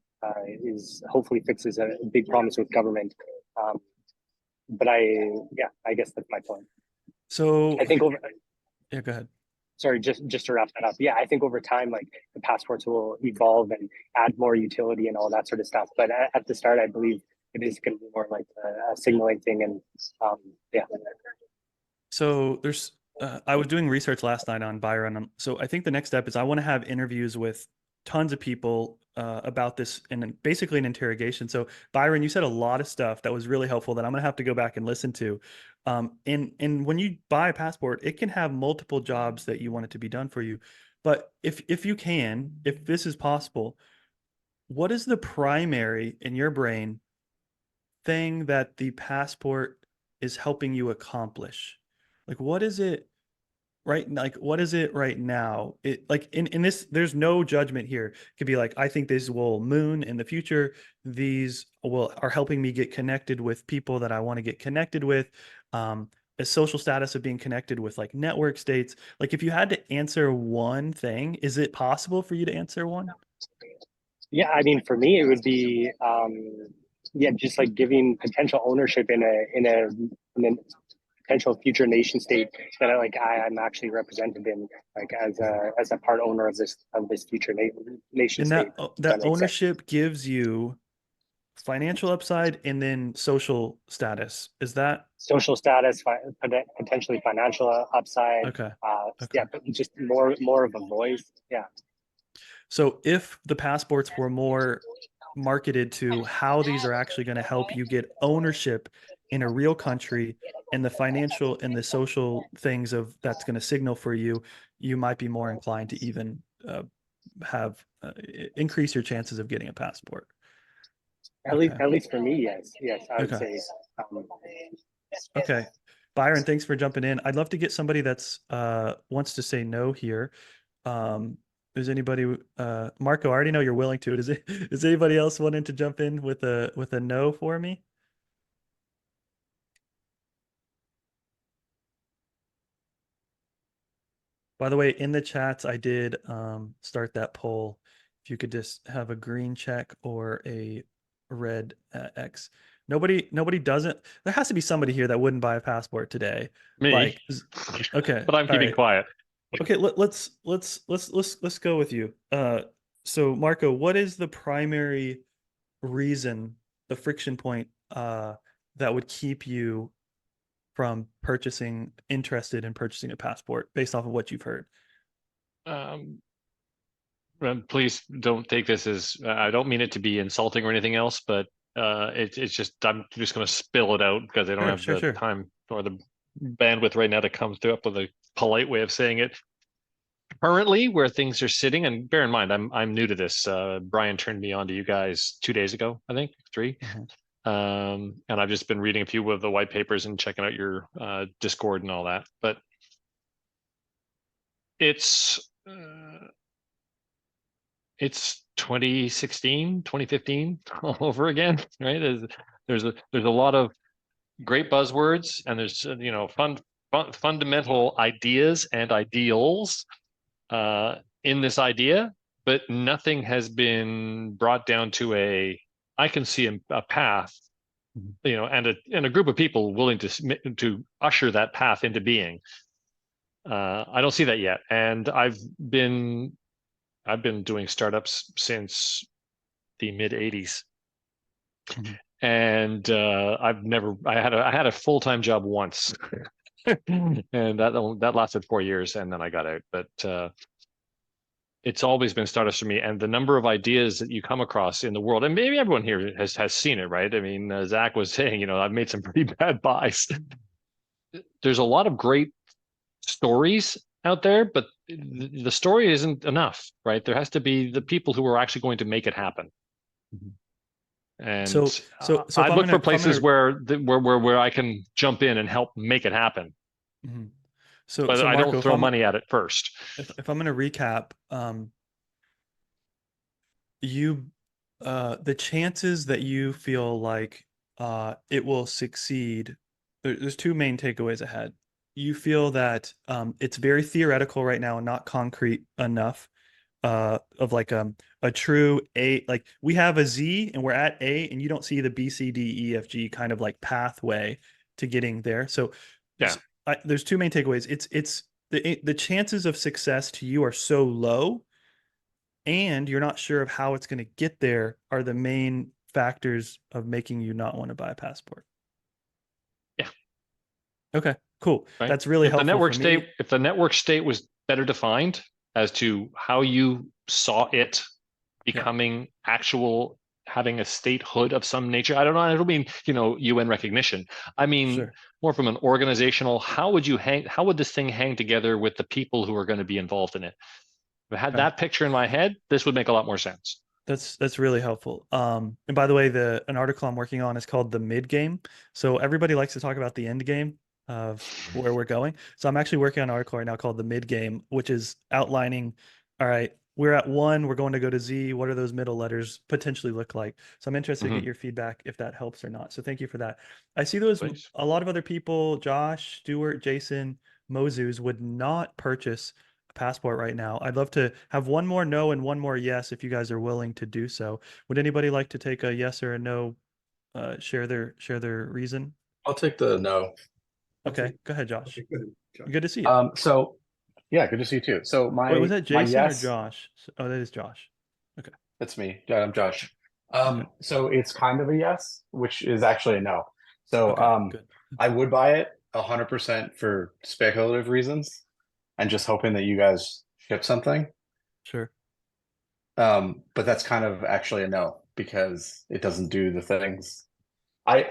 S12: is hopefully fixes a big problems with government. But I guess that's my point.
S1: So
S12: I think
S1: yeah, go ahead.
S12: Sorry, just to wrap that up. Yeah, I think over time, like the passports will evolve and add more utility and all that sort of stuff. But at the start, I believe it is going to be more like a signaling thing. And yeah.
S1: So there's, I was doing research last night on Byron. So I think the next step is I want to have interviews with tons of people about this and basically an interrogation. So Byron, you said a lot of stuff that was really helpful that I'm gonna have to go back and listen to. And when you buy a passport, it can have multiple jobs that you want it to be done for you. But if this is possible, what is the primary in your brain thing that the passport is helping you accomplish? Like what is it? Right, like what is it right now? It like in this, there's no judgment here. It could be like, I think this will moon in the future. These are helping me get connected with people that I want to get connected with. A social status of being connected with like network states. Like if you had to answer one thing, is it possible for you to answer one?
S12: Yeah, I mean, for me, it would be just like giving potential ownership in a potential future nation state that I'm actually represented in, like as a part owner of this future nation
S1: And
S12: state.
S1: that ownership gives you financial upside and then social status. Is that
S12: social status, potentially financial upside?
S1: Okay.
S12: Yeah, but just more of a voice. Yeah.
S1: So if the passports were more marketed to how these are actually going to help you get ownership in a real country and the financial and the social things of that's going to signal for you, you might be more inclined to even have increase your chances of getting a passport.
S12: At least for me, yes, I would say.
S1: Okay, Byron, thanks for jumping in. I'd love to get somebody that's wants to say no here. Is anybody Marco, I already know you're willing to. Is anybody else wanting to jump in with a no for me? By the way, in the chats, I did start that poll. If you could just have a green check or a red X. Nobody doesn't. There has to be somebody here that wouldn't buy a passport today.
S5: Me.
S1: Like, okay,
S5: but I'm keeping quiet.
S1: Okay, let's go with you. So Marco, what is the primary reason, the friction point that would keep you from interested in purchasing a passport based off of what you've heard?
S5: Please don't take this as I don't mean it to be insulting or anything else, but it's just I'm just going to spill it out because I don't have the time or the bandwidth right now to come up with a polite way of saying it. Currently, where things are sitting, and bear in mind, I'm new to this. Brian turned me on to you guys 2 days ago, I think, 3. And I've just been reading a few of the white papers and checking out your Discord and all that. But it's 2016, 2015 all over again, right? There's a lot of great buzzwords, and there's fundamental ideas and ideals in this idea, but nothing has been brought down to I can see a path, and a group of people willing to usher that path into being. I don't see that yet, and I've been doing startups since the mid 80s. And I had a full-time job once and that lasted 4 years and then I got out. But it's always been Stardust for me. And the number of ideas that you come across in the world, and maybe everyone here has seen it, right? I mean, Zach was saying, you know, I've made some pretty bad buys. There's a lot of great stories out there, but the story isn't enough, right? There has to be the people who are actually going to make it happen. And
S1: So if
S5: I
S1: I'm
S5: look
S1: gonna,
S5: for places where I can jump in and help make it happen.
S1: Mhm. So
S5: But I
S1: Marco,
S5: don't throw money at it first.
S1: If I'm going to recap, the chances that you feel like it will succeed, there's two main takeaways ahead. You feel that it's very theoretical right now and not concrete enough of like a true A, like we have a Z and we're at A and you don't see the B, C, D, E, F, G kind of like pathway to getting there. So
S5: Yeah.
S1: there's two main takeaways. It's the chances of success to you are so low and you're not sure of how it's going to get there are the main factors of making you not want to buy a passport.
S5: Yeah.
S1: Okay, cool.
S5: Right?
S1: That's really helpful for me.
S5: If the network state was better defined as to how you saw it becoming actual, having a statehood of some nature. I don't know. I don't mean, you know, UN recognition. I mean, more from an organizational, how would this thing hang together with the people who are going to be involved in it? If I had that picture in my head, this would make a lot more sense.
S1: That's really helpful. And by the way, an article I'm working on is called The Mid Game. So everybody likes to talk about the end game of where we're going. So I'm actually working on an article right now called The Mid Game, which is outlining, all right, we're at 1, we're going to go to Z. What are those middle letters potentially look like? So I'm interested to get your feedback if that helps or not. So thank you for that. I see those a lot of other people, Josh, Stuart, Jason, Moses would not purchase a passport right now. I'd love to have one more no and one more yes if you guys are willing to do so. Would anybody like to take a yes or a no, share their reason?
S11: I'll take the no.
S1: Okay, go ahead, Josh. Good to see you.
S11: So yeah, good to see you too. So
S1: Wait, was that Jason or
S11: yes,
S1: Josh? Oh, that is Josh. Okay.
S11: that's me. Yeah, I'm Josh. So it's kind of a yes, which is actually a no. So
S1: good.
S11: I would buy it 100% for speculative reasons and just hoping that you guys ship something.
S1: Sure.
S11: But that's kind of actually a no because it doesn't do the things. And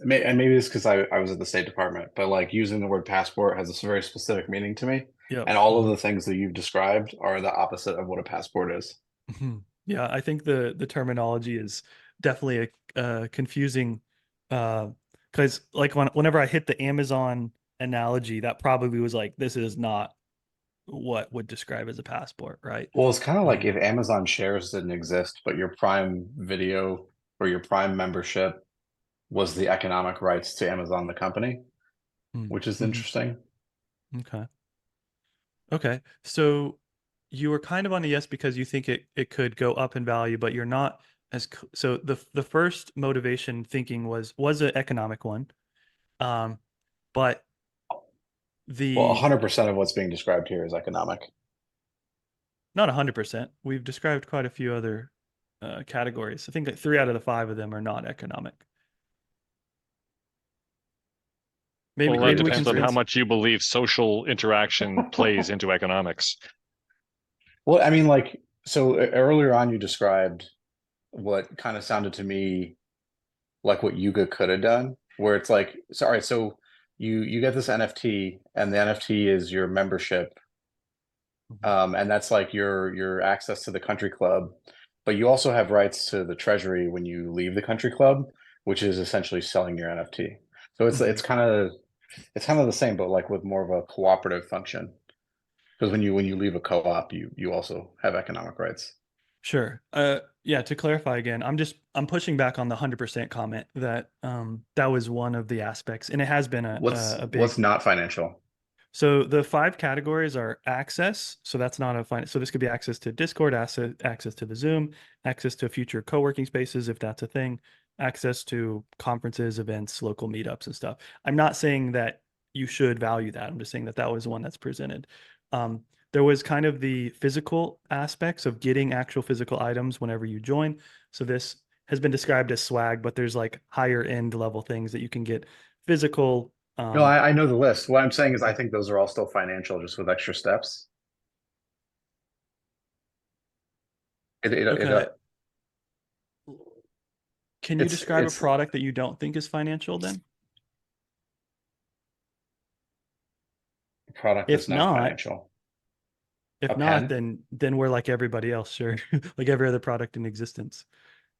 S11: maybe it's because I was at the State Department, but like using the word passport has a very specific meaning to me.
S1: Yeah.
S11: And all of the things that you've described are the opposite of what a passport is.
S1: Yeah, I think the terminology is definitely a confusing because like whenever I hit the Amazon analogy, that probably was like, this is not what would describe as a passport, right?
S11: Well, it's kind of like if Amazon shares didn't exist, but your Prime Video or your Prime membership was the economic rights to Amazon, the company, which is interesting.
S1: Okay. So you were kind of on a yes because you think it could go up in value, but you're not so the first motivation thinking was an economic one. But
S11: well, 100% of what's being described here is economic.
S1: Not 100%. We've described quite a few other categories. I think that 3 out of the 5 of them are not economic.
S5: Maybe it depends on how much you believe social interaction plays into economics.
S11: Well, I mean, like, so earlier on you described what kind of sounded to me like what Yuga could have done, where it's like, sorry, so you get this NFT and the NFT is your membership. And that's like your access to the country club, but you also have rights to the treasury when you leave the country club, which is essentially selling your NFT. So it's kind of the same, but like with more of a cooperative function. Because when you leave a co-op, you also have economic rights.
S1: Sure. Yeah, to clarify again, I'm pushing back on the 100% comment that that was one of the aspects, and it has been a big.
S11: What's not financial?
S1: So the 5 categories are access. So that's not so this could be access to Discord, access to the Zoom, access to future co-working spaces, if that's a thing, access to conferences, events, local meetups and stuff. I'm not saying that you should value that. I'm just saying that was one that's presented. There was kind of the physical aspects of getting actual physical items whenever you join. So this has been described as swag, but there's like higher end level things that you can get physical.
S11: No, I know the list. What I'm saying is I think those are all still financial, just with extra steps.
S1: Okay. Can you
S11: it's
S1: describe a
S11: it's
S1: product that you don't think is financial then?
S11: product
S1: If
S11: that's not
S1: not,
S11: financial.
S1: if
S11: A
S1: not,
S11: pen?
S1: then we're like everybody else, sure. Like every other product in existence.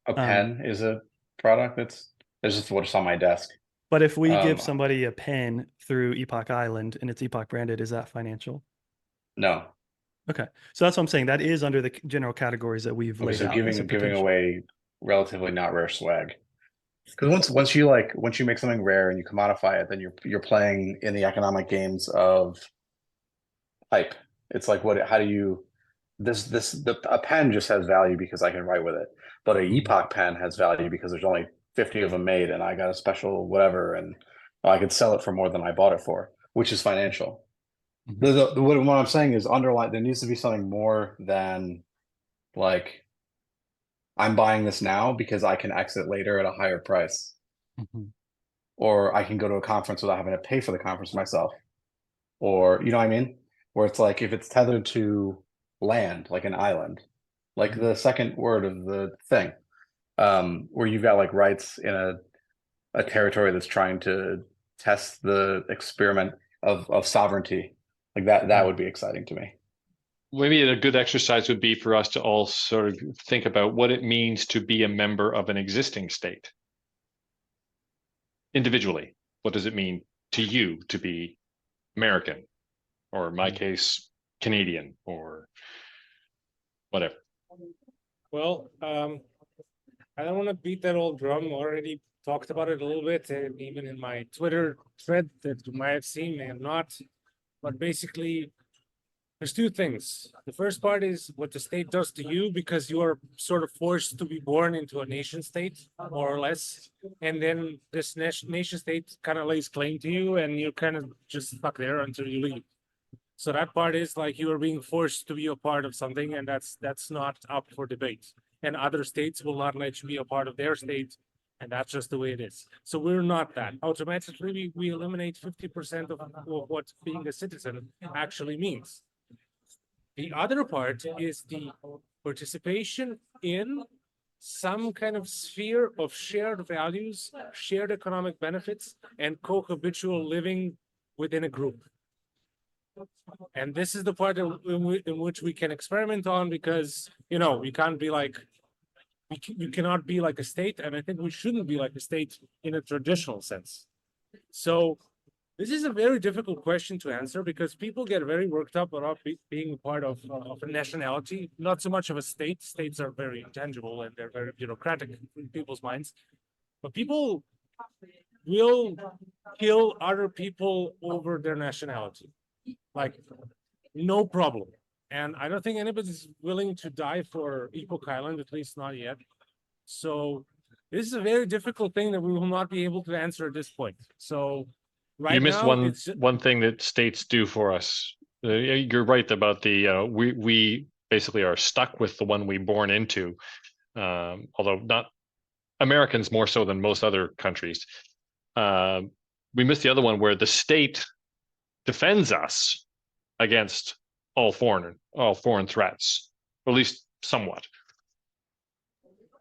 S11: A
S1: Um,
S11: pen is a product that's just what's on my desk.
S1: but if we give
S11: Um,
S1: somebody a pen through Epoch Island and it's Epoch branded, is that financial?
S11: no.
S1: Okay. So that's what I'm saying. That is under the general categories that we've
S11: Okay,
S1: laid
S11: so
S1: out as a
S11: giving
S1: potential.
S11: away relatively not rare swag. Because once you make something rare and you commodify it, then you're playing in the economic games of hype. It's like how do you a pen just has value because I can write with it. But a Epoch pen has value because there's only 50 of them made and I got a special whatever and I could sell it for more than I bought it for, which is financial. What I'm saying is underline there needs to be something more than like I'm buying this now because I can exit later at a higher price. Or I can go to a conference without having to pay for the conference myself. Or you know what I mean? Where it's like if it's tethered to land, like an island, like the second word of the thing, where you've got like rights in a territory that's trying to test the experiment of sovereignty, like that would be exciting to me.
S5: Maybe a good exercise would be for us to all sort of think about what it means to be a member of an existing state. Individually, what does it mean to you to be American, or in my case, Canadian, or whatever?
S10: Well, I don't want to beat that old drum. Already talked about it a little bit, and even in my Twitter thread that you might have seen, may have not. But basically, there's two things. The first part is what the state does to you because you are sort of forced to be born into a nation state, more or less. And then this nation state kind of lays claim to you and you're kind of just stuck there until you leave. So that part is like you are being forced to be a part of something, and that's not up for debate. And other states will not let you be a part of their state, and that's just the way it is. So we're not that. Automatically, we eliminate 50% of what being a citizen actually means. The other part is the participation in some kind of sphere of shared values, shared economic benefits, and co-habitual living within a group. And this is the part in which we can experiment on because, you know, we can't be like, we cannot be like a state, and I think we shouldn't be like a state in a traditional sense. So this is a very difficult question to answer because people get very worked up about being part of a nationality, not so much of a state. States are very intangible and they're very bureaucratic in people's minds. But people will kill other people over their nationality. Like, no problem. And I don't think anybody's willing to die for Epoch Island, at least not yet. So this is a very difficult thing that we will not be able to answer at this point. So right
S5: you missed
S10: now,
S5: one thing that states do for us. You're right about the we basically are stuck with the one we born into, although not Americans more so than most other countries. We missed the other one where the state defends us against all foreign threats, or at least somewhat.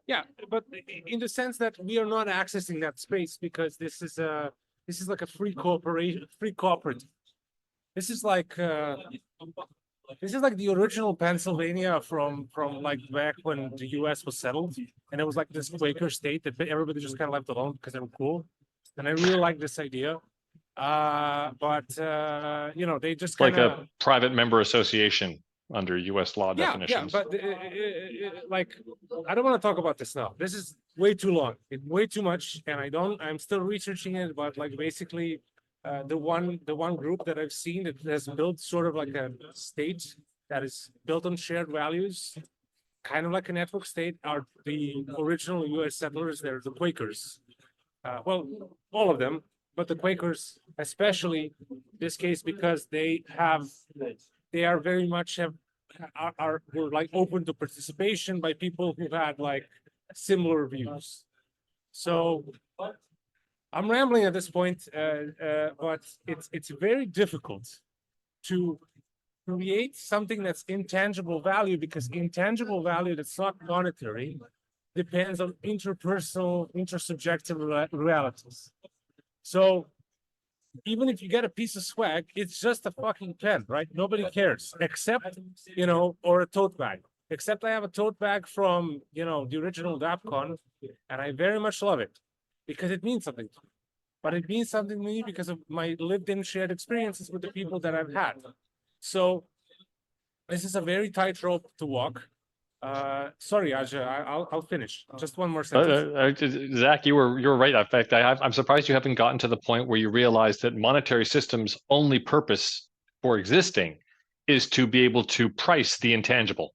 S10: Yeah, but in the sense that we are not accessing that space because this is like a free cooperative. This is like the original Pennsylvania from like back when the U.S. was settled, and it was like this Quaker state that everybody just kind of left alone because they were cool. And I really like this idea. But you know, they just
S5: like a private member association under U.S. law definitions.
S10: Yeah, but like, I don't want to talk about this now. This is way too long, way too much, and I'm still researching it. But like, basically, the one group that I've seen that has built sort of like a state that is built on shared values, kind of like a network state, are the original U.S. settlers. They're the Quakers. Well, all of them, but the Quakers, especially this case, because they are very much were like open to participation by people who had like similar views. So I'm rambling at this point, but it's very difficult to create something that's intangible value, because intangible value that's not monetary depends on interpersonal, intersubjective realities. So even if you get a piece of swag, it's just a fucking pen, right? Nobody cares, except, or a tote bag. Except I have a tote bag from, the original DAPCon, and I very much love it because it means something to me. But it means something to me because of my lived-in shared experiences with the people that I've had. So this is a very tight rope to walk. Sorry, Aja, I'll finish. Just one more sentence.
S5: Zach, you're right. In fact, I'm surprised you haven't gotten to the point where you realize that monetary systems' only purpose for existing is to be able to price the intangible.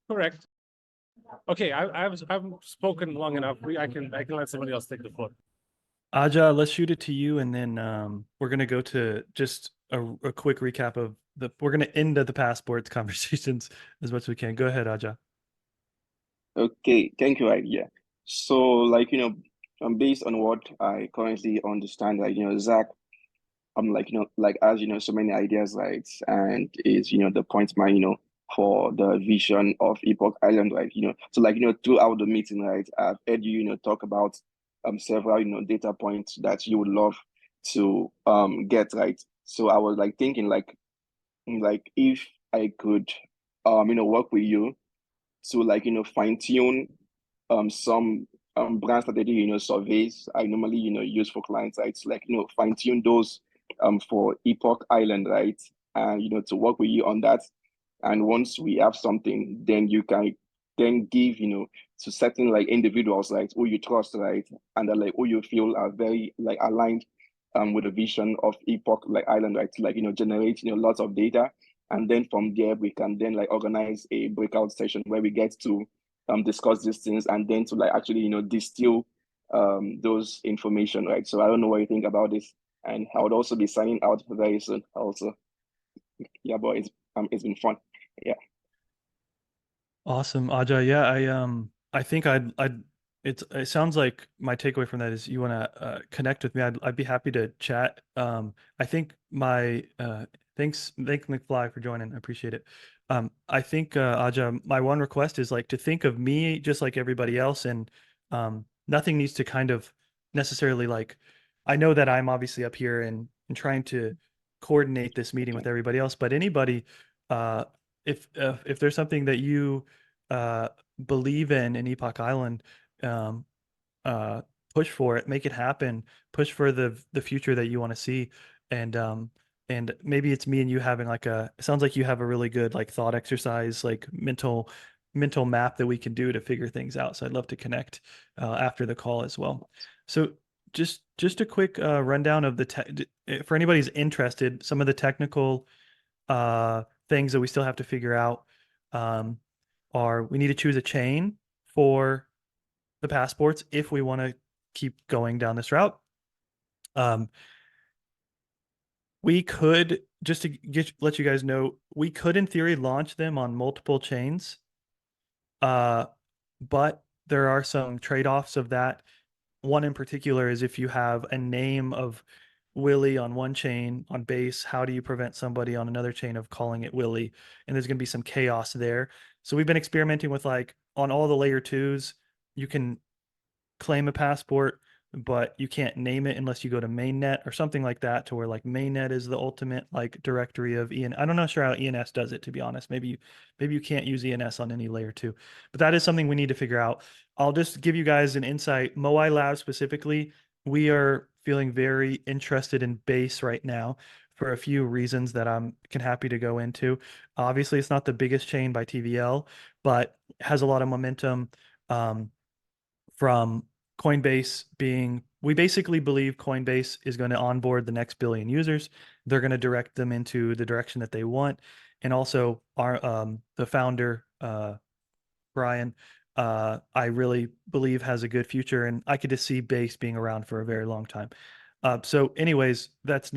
S10: Correct. Okay, I've spoken long enough. I can let somebody else take the floor.
S1: Aja, let's shoot it to you, and then we're gonna go to just a quick recap of we're gonna end the passports conversations as much as we can. Go ahead, Aja.
S13: Okay, thank you. Yeah. So, based on what I currently understand, Zach, as so many ideas, right? And is the point man, for the vision of Epoch Island, right? So throughout the meeting, right, I've heard you, talk about several data points that you would love to get, right. So I was thinking if I could work with you to fine tune some brand strategy surveys I normally use for clients, right. So fine tune those for Epoch Island, right, and to work with you on that. And once we have something, then you can then give to certain individuals, right, who you trust, right, and who you feel are very aligned with the vision of Epoch Island, right, to generate lots of data. And then from there we can then organize a breakout session where we get to discuss these things, and then to actually distill those information, right. So I don't know what you think about this, and I would also be signing out very soon also. Yeah, but it's been fun. Yeah.
S1: Awesome, Aja. Yeah, I think it sounds like my takeaway from that is you want to connect with me. I'd be happy to chat. I think thank McFly for joining. I appreciate it. I think Aja, my one request is to think of me just like everybody else, and nothing needs to kind of necessarily I know that I'm obviously up here and trying to coordinate this meeting with everybody else, but anybody, if there's something that you believe in Epoch Island, um, push for it, make it happen, push for the future that you want to see, and maybe it's me and you having it sounds like you have a really good thought exercise, mental map that we can do to figure things out. So I'd love to connect after the call as well. So just a quick rundown of for anybody who's interested, some of the technical things that we still have to figure out are we need to choose a chain for the passports if we want to keep going down this route. We could, just to let you guys know, we could in theory launch them on multiple chains, but there are some trade-offs of that. One in particular is if you have a name of Willie on one chain on base, how do you prevent somebody on another chain of calling it Willie? And there's going to be some chaos there. So we've been experimenting with on all the layer 2s, you can claim a passport, but you can't name it unless you go to mainnet or something like that, to where mainnet is the ultimate directory of EN. I don't know sure how ENS does it, to be honest. Maybe you can't use ENS on any layer 2, but that is something we need to figure out. I'll just give you guys an insight. Moai Lab specifically, we are feeling very interested in base right now for a few reasons that I'm happy to go into. Obviously, it's not the biggest chain by TVL, but has a lot of momentum from Coinbase we basically believe Coinbase is going to onboard the next billion users. They're going to direct them into the direction that they want. And also the founder, Brian, I really believe has a good future, and I could just see Base being around for a very long time. So anyways, that's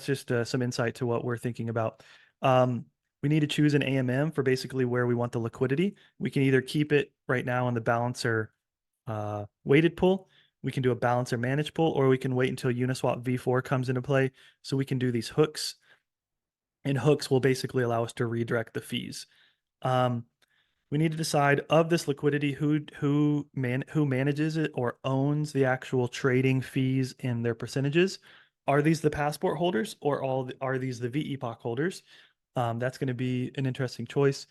S1: just some insight to what we're thinking about. We need to choose an AMM for basically where we want the liquidity. We can either keep it right now on the balancer weighted pool, We can do a balance or manage pool, or we can wait until Uniswap v4 comes into play. So we can do these hooks, and hooks will basically allow us to redirect the fees. We need to decide of this liquidity who manages it or owns the actual trading fees and their percentages. Are these the passport holders, or are these the VEPOC holders? That's going to be an interesting choice.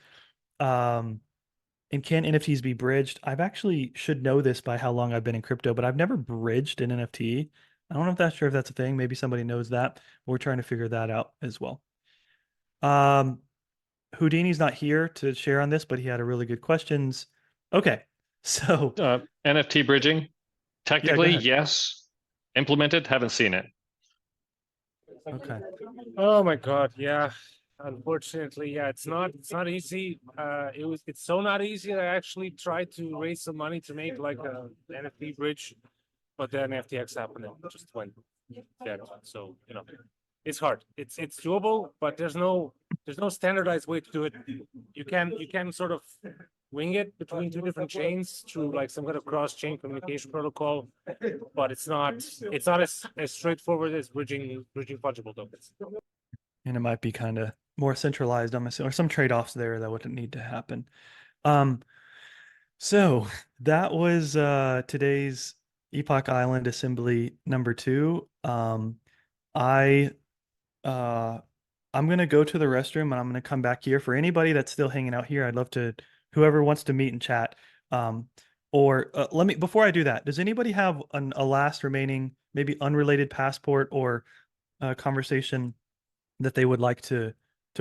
S1: And can NFTs be bridged? I've actually should know this by how long I've been in crypto, but I've never bridged an NFT. I don't know if that's sure if that's a thing. Maybe somebody knows that. We're trying to figure that out as well. Houdini's not here to share on this, but he had a really good questions. Okay, so
S5: NFT bridging, technically,
S1: ahead.
S5: yes. Implemented, haven't seen it.
S1: Okay.
S10: Oh my God, yeah. Unfortunately, yeah, it's not easy. It's so not easy. I actually tried to raise some money to make like a NFT bridge, but then FTX happened and just went dead. So, you know, it's hard. It's doable, but there's no standardized way to do it. You can sort of wing it between two different chains through like some kind of cross-chain communication protocol, but it's not as straightforward as bridging fungible tokens.
S1: And it might be kind of more centralized, I'm assuming, or some trade-offs there that wouldn't need to happen. So that was today's Epoch Island Assembly number 2. I'm gonna go to the restroom and I'm gonna come back here. For anybody that's still hanging out here, I'd love to, whoever wants to meet and chat. Or let me, before I do that, does anybody have a last remaining, maybe unrelated passport or conversation that they would like to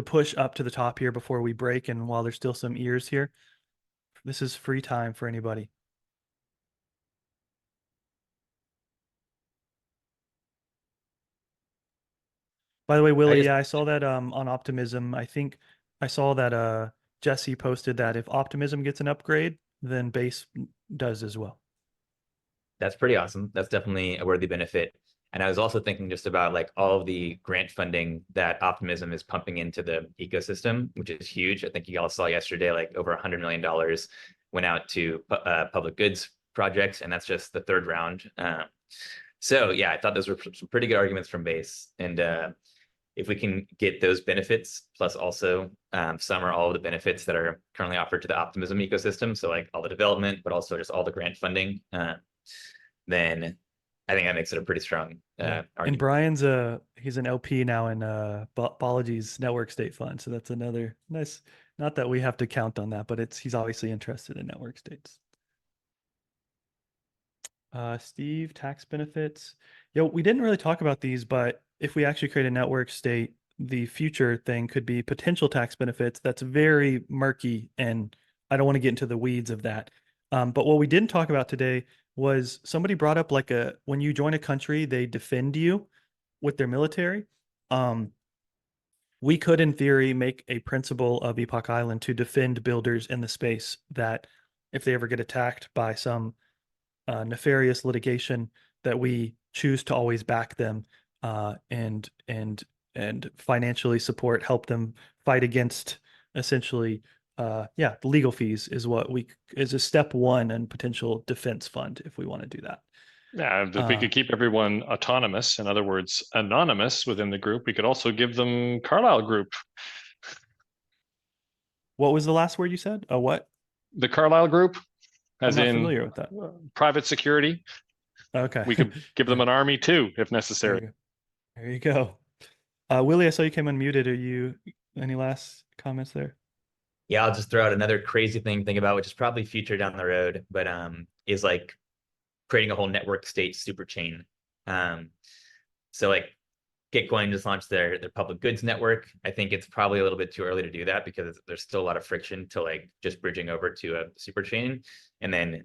S1: push up to the top here before we break, and while there's still some ears here? This is free time for anybody. By the way, Willie, yeah, I saw that on Optimism. I think I saw that Jesse posted that if Optimism gets an upgrade, then Base does as well.
S2: That's pretty awesome. That's definitely a worthy benefit. And I was also thinking just about like all of the grant funding that Optimism is pumping into the ecosystem, which is huge. I think you all saw yesterday, like over $100 million went out to public goods projects, and that's just the third round. So yeah, I thought those were some pretty good arguments from Base. And if we can get those benefits, plus also some or all of the benefits that are currently offered to the Optimism ecosystem, so like all the development, but also just all the grant funding, then I think that makes it a pretty strong
S1: And
S2: argument.
S1: Brian's he's an LP now in Bology's network state fund, so that's another nice. Not that we have to count on that, but he's obviously interested in network states. Steve, tax benefits. We didn't really talk about these, but if we actually create a network state, the future thing could be potential tax benefits. That's very murky, and I don't want to get into the weeds of that. But what we didn't talk about today was somebody brought up like when you join a country, they defend you with their military. We could, in theory, make a principle of Epoch Island to defend builders in the space, that if they ever get attacked by some nefarious litigation, that we choose to always back them and financially support, help them fight against essentially the legal fees is what is a step one in potential defense fund if we want to do that.
S5: Yeah, if we could keep everyone autonomous, in other words, anonymous within the group, we could also give them Carlyle Group.
S1: What was the last word you said? What?
S5: The Carlyle Group, as
S1: I'm not
S5: in
S1: familiar with that.
S5: Private security.
S1: Okay.
S5: We could give them an army too, if necessary.
S1: There you go. Willie, I saw you came unmuted. Any last comments there?
S2: Yeah, I'll just throw out another crazy thing to think about, which is probably future down the road, but is like creating a whole network state super chain. So like Gitcoin just launched their public goods network. I think it's probably a little bit too early to do that because there's still a lot of friction to like just bridging over to a super chain. And then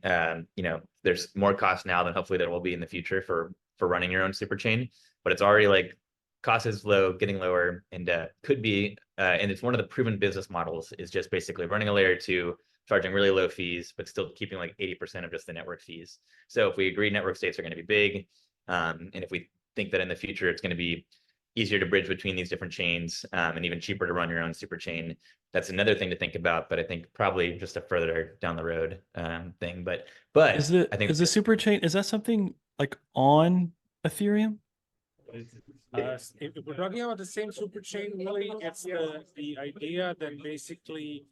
S2: there's more cost now than hopefully there will be in the future for running your own super chain. But it's already like cost is low, getting lower, and could be and it's one of the proven business models is just basically running a layer 2, charging really low fees, but still keeping like 80% of just the network fees. So if we agree network states are going to be big, and if we think that in the future it's going to be easier to bridge between these different chains and even cheaper to run your own super chain, that's another thing to think about. But I think probably just a further down the road thing. But I think
S1: is the super chain, is that something like on Ethereum?
S10: If we're talking about the same super chain, really, it's the idea that basically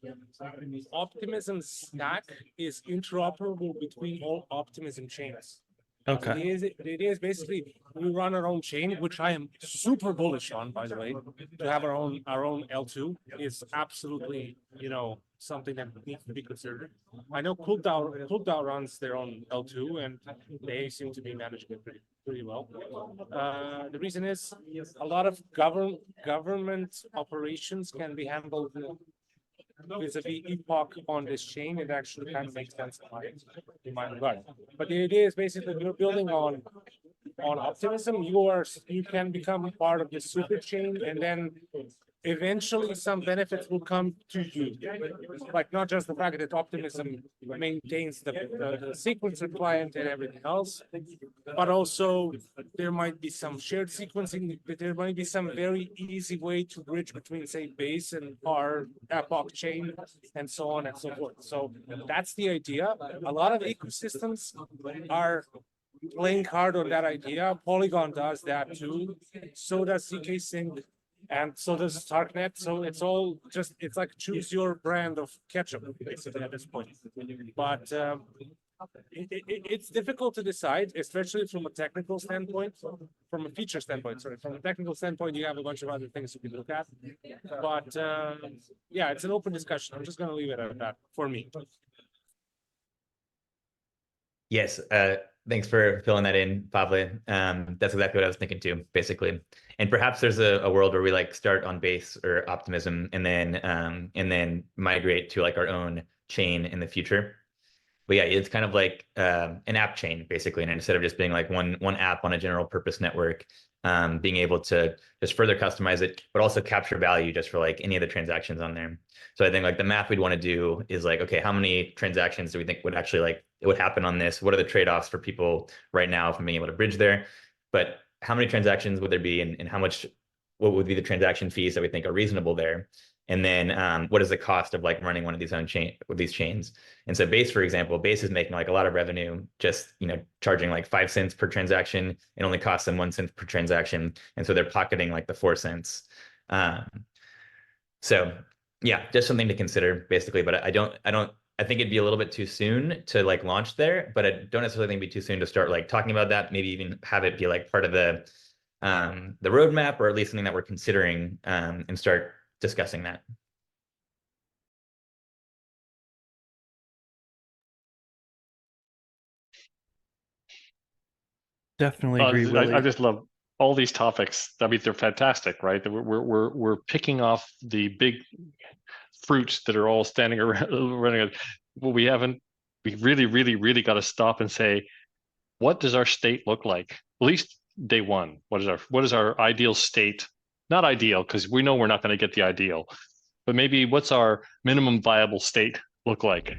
S10: Optimism stack is interoperable between all Optimism chains.
S1: Okay.
S10: The idea is basically we run our own chain, which I am super bullish on, by the way. To have our own L2 is absolutely, something that needs to be considered. I know CoolDAO runs their own L2, and they seem to be managing it pretty well. The reason is a lot of government operations can be handled vis-a-vis Epoch on this chain. It actually kind of makes sense in my regard. But the idea is basically you're building on Optimism. You can become part of the super chain, and then eventually some benefits will come to you. Like not just the fact that Optimism maintains the sequencer client and everything else, but also there might be some shared sequencing, but there might be some very easy way to bridge between, say, Base and our Epoch chain and so on and so forth. So that's the idea. A lot of ecosystems are playing hard on that idea. Polygon does that too. So does zkSync. And so does Darknet. So it's all just, it's like choose your brand of ketchup, basically, at this point. But it's difficult to decide, especially from a technical standpoint, from a feature standpoint. Sorry, from a technical standpoint, you have a bunch of other things you can look at. But yeah, it's an open discussion. I'm just going to leave it at that for me.
S2: Yes, thanks for filling that in, Pavle. That's exactly what I was thinking too, basically. And perhaps there's a world where we like start on Base or Optimism and then migrate to like our own chain in the future. But yeah, it's kind of like an app chain basically, and instead of just being like one app on a general purpose network, being able to just further customize it, but also capture value just for like any of the transactions on there. So I think like the math we'd want to do is like, okay, how many transactions do we think would actually like it would happen on this? What are the trade-offs for people right now from being able to bridge there? But how many transactions would there be, and what would be the transaction fees that we think are reasonable there? And then what is the cost of like running one of these chains? And so Base, for example, Base is making like a lot of revenue, just charging like 5 cents per transaction. It only costs them 1 cent per transaction, and so they're pocketing like the 4 cents. So yeah, just something to consider basically. But I think it'd be a little bit too soon to like launch there. But I don't necessarily think it'd be too soon to start like talking about that. Maybe even have it be like part of the roadmap, or at least something that we're considering, and start discussing that.
S1: Definitely agree, Willie.
S5: I just love all these topics. I mean, they're fantastic, right? We're picking off the big fruits that are all standing around running. Well, we really got to stop and say, what does our state look like? At least day one. What is our ideal state? Not ideal, because we know we're not going to get the ideal, but maybe what's our minimum viable state look like?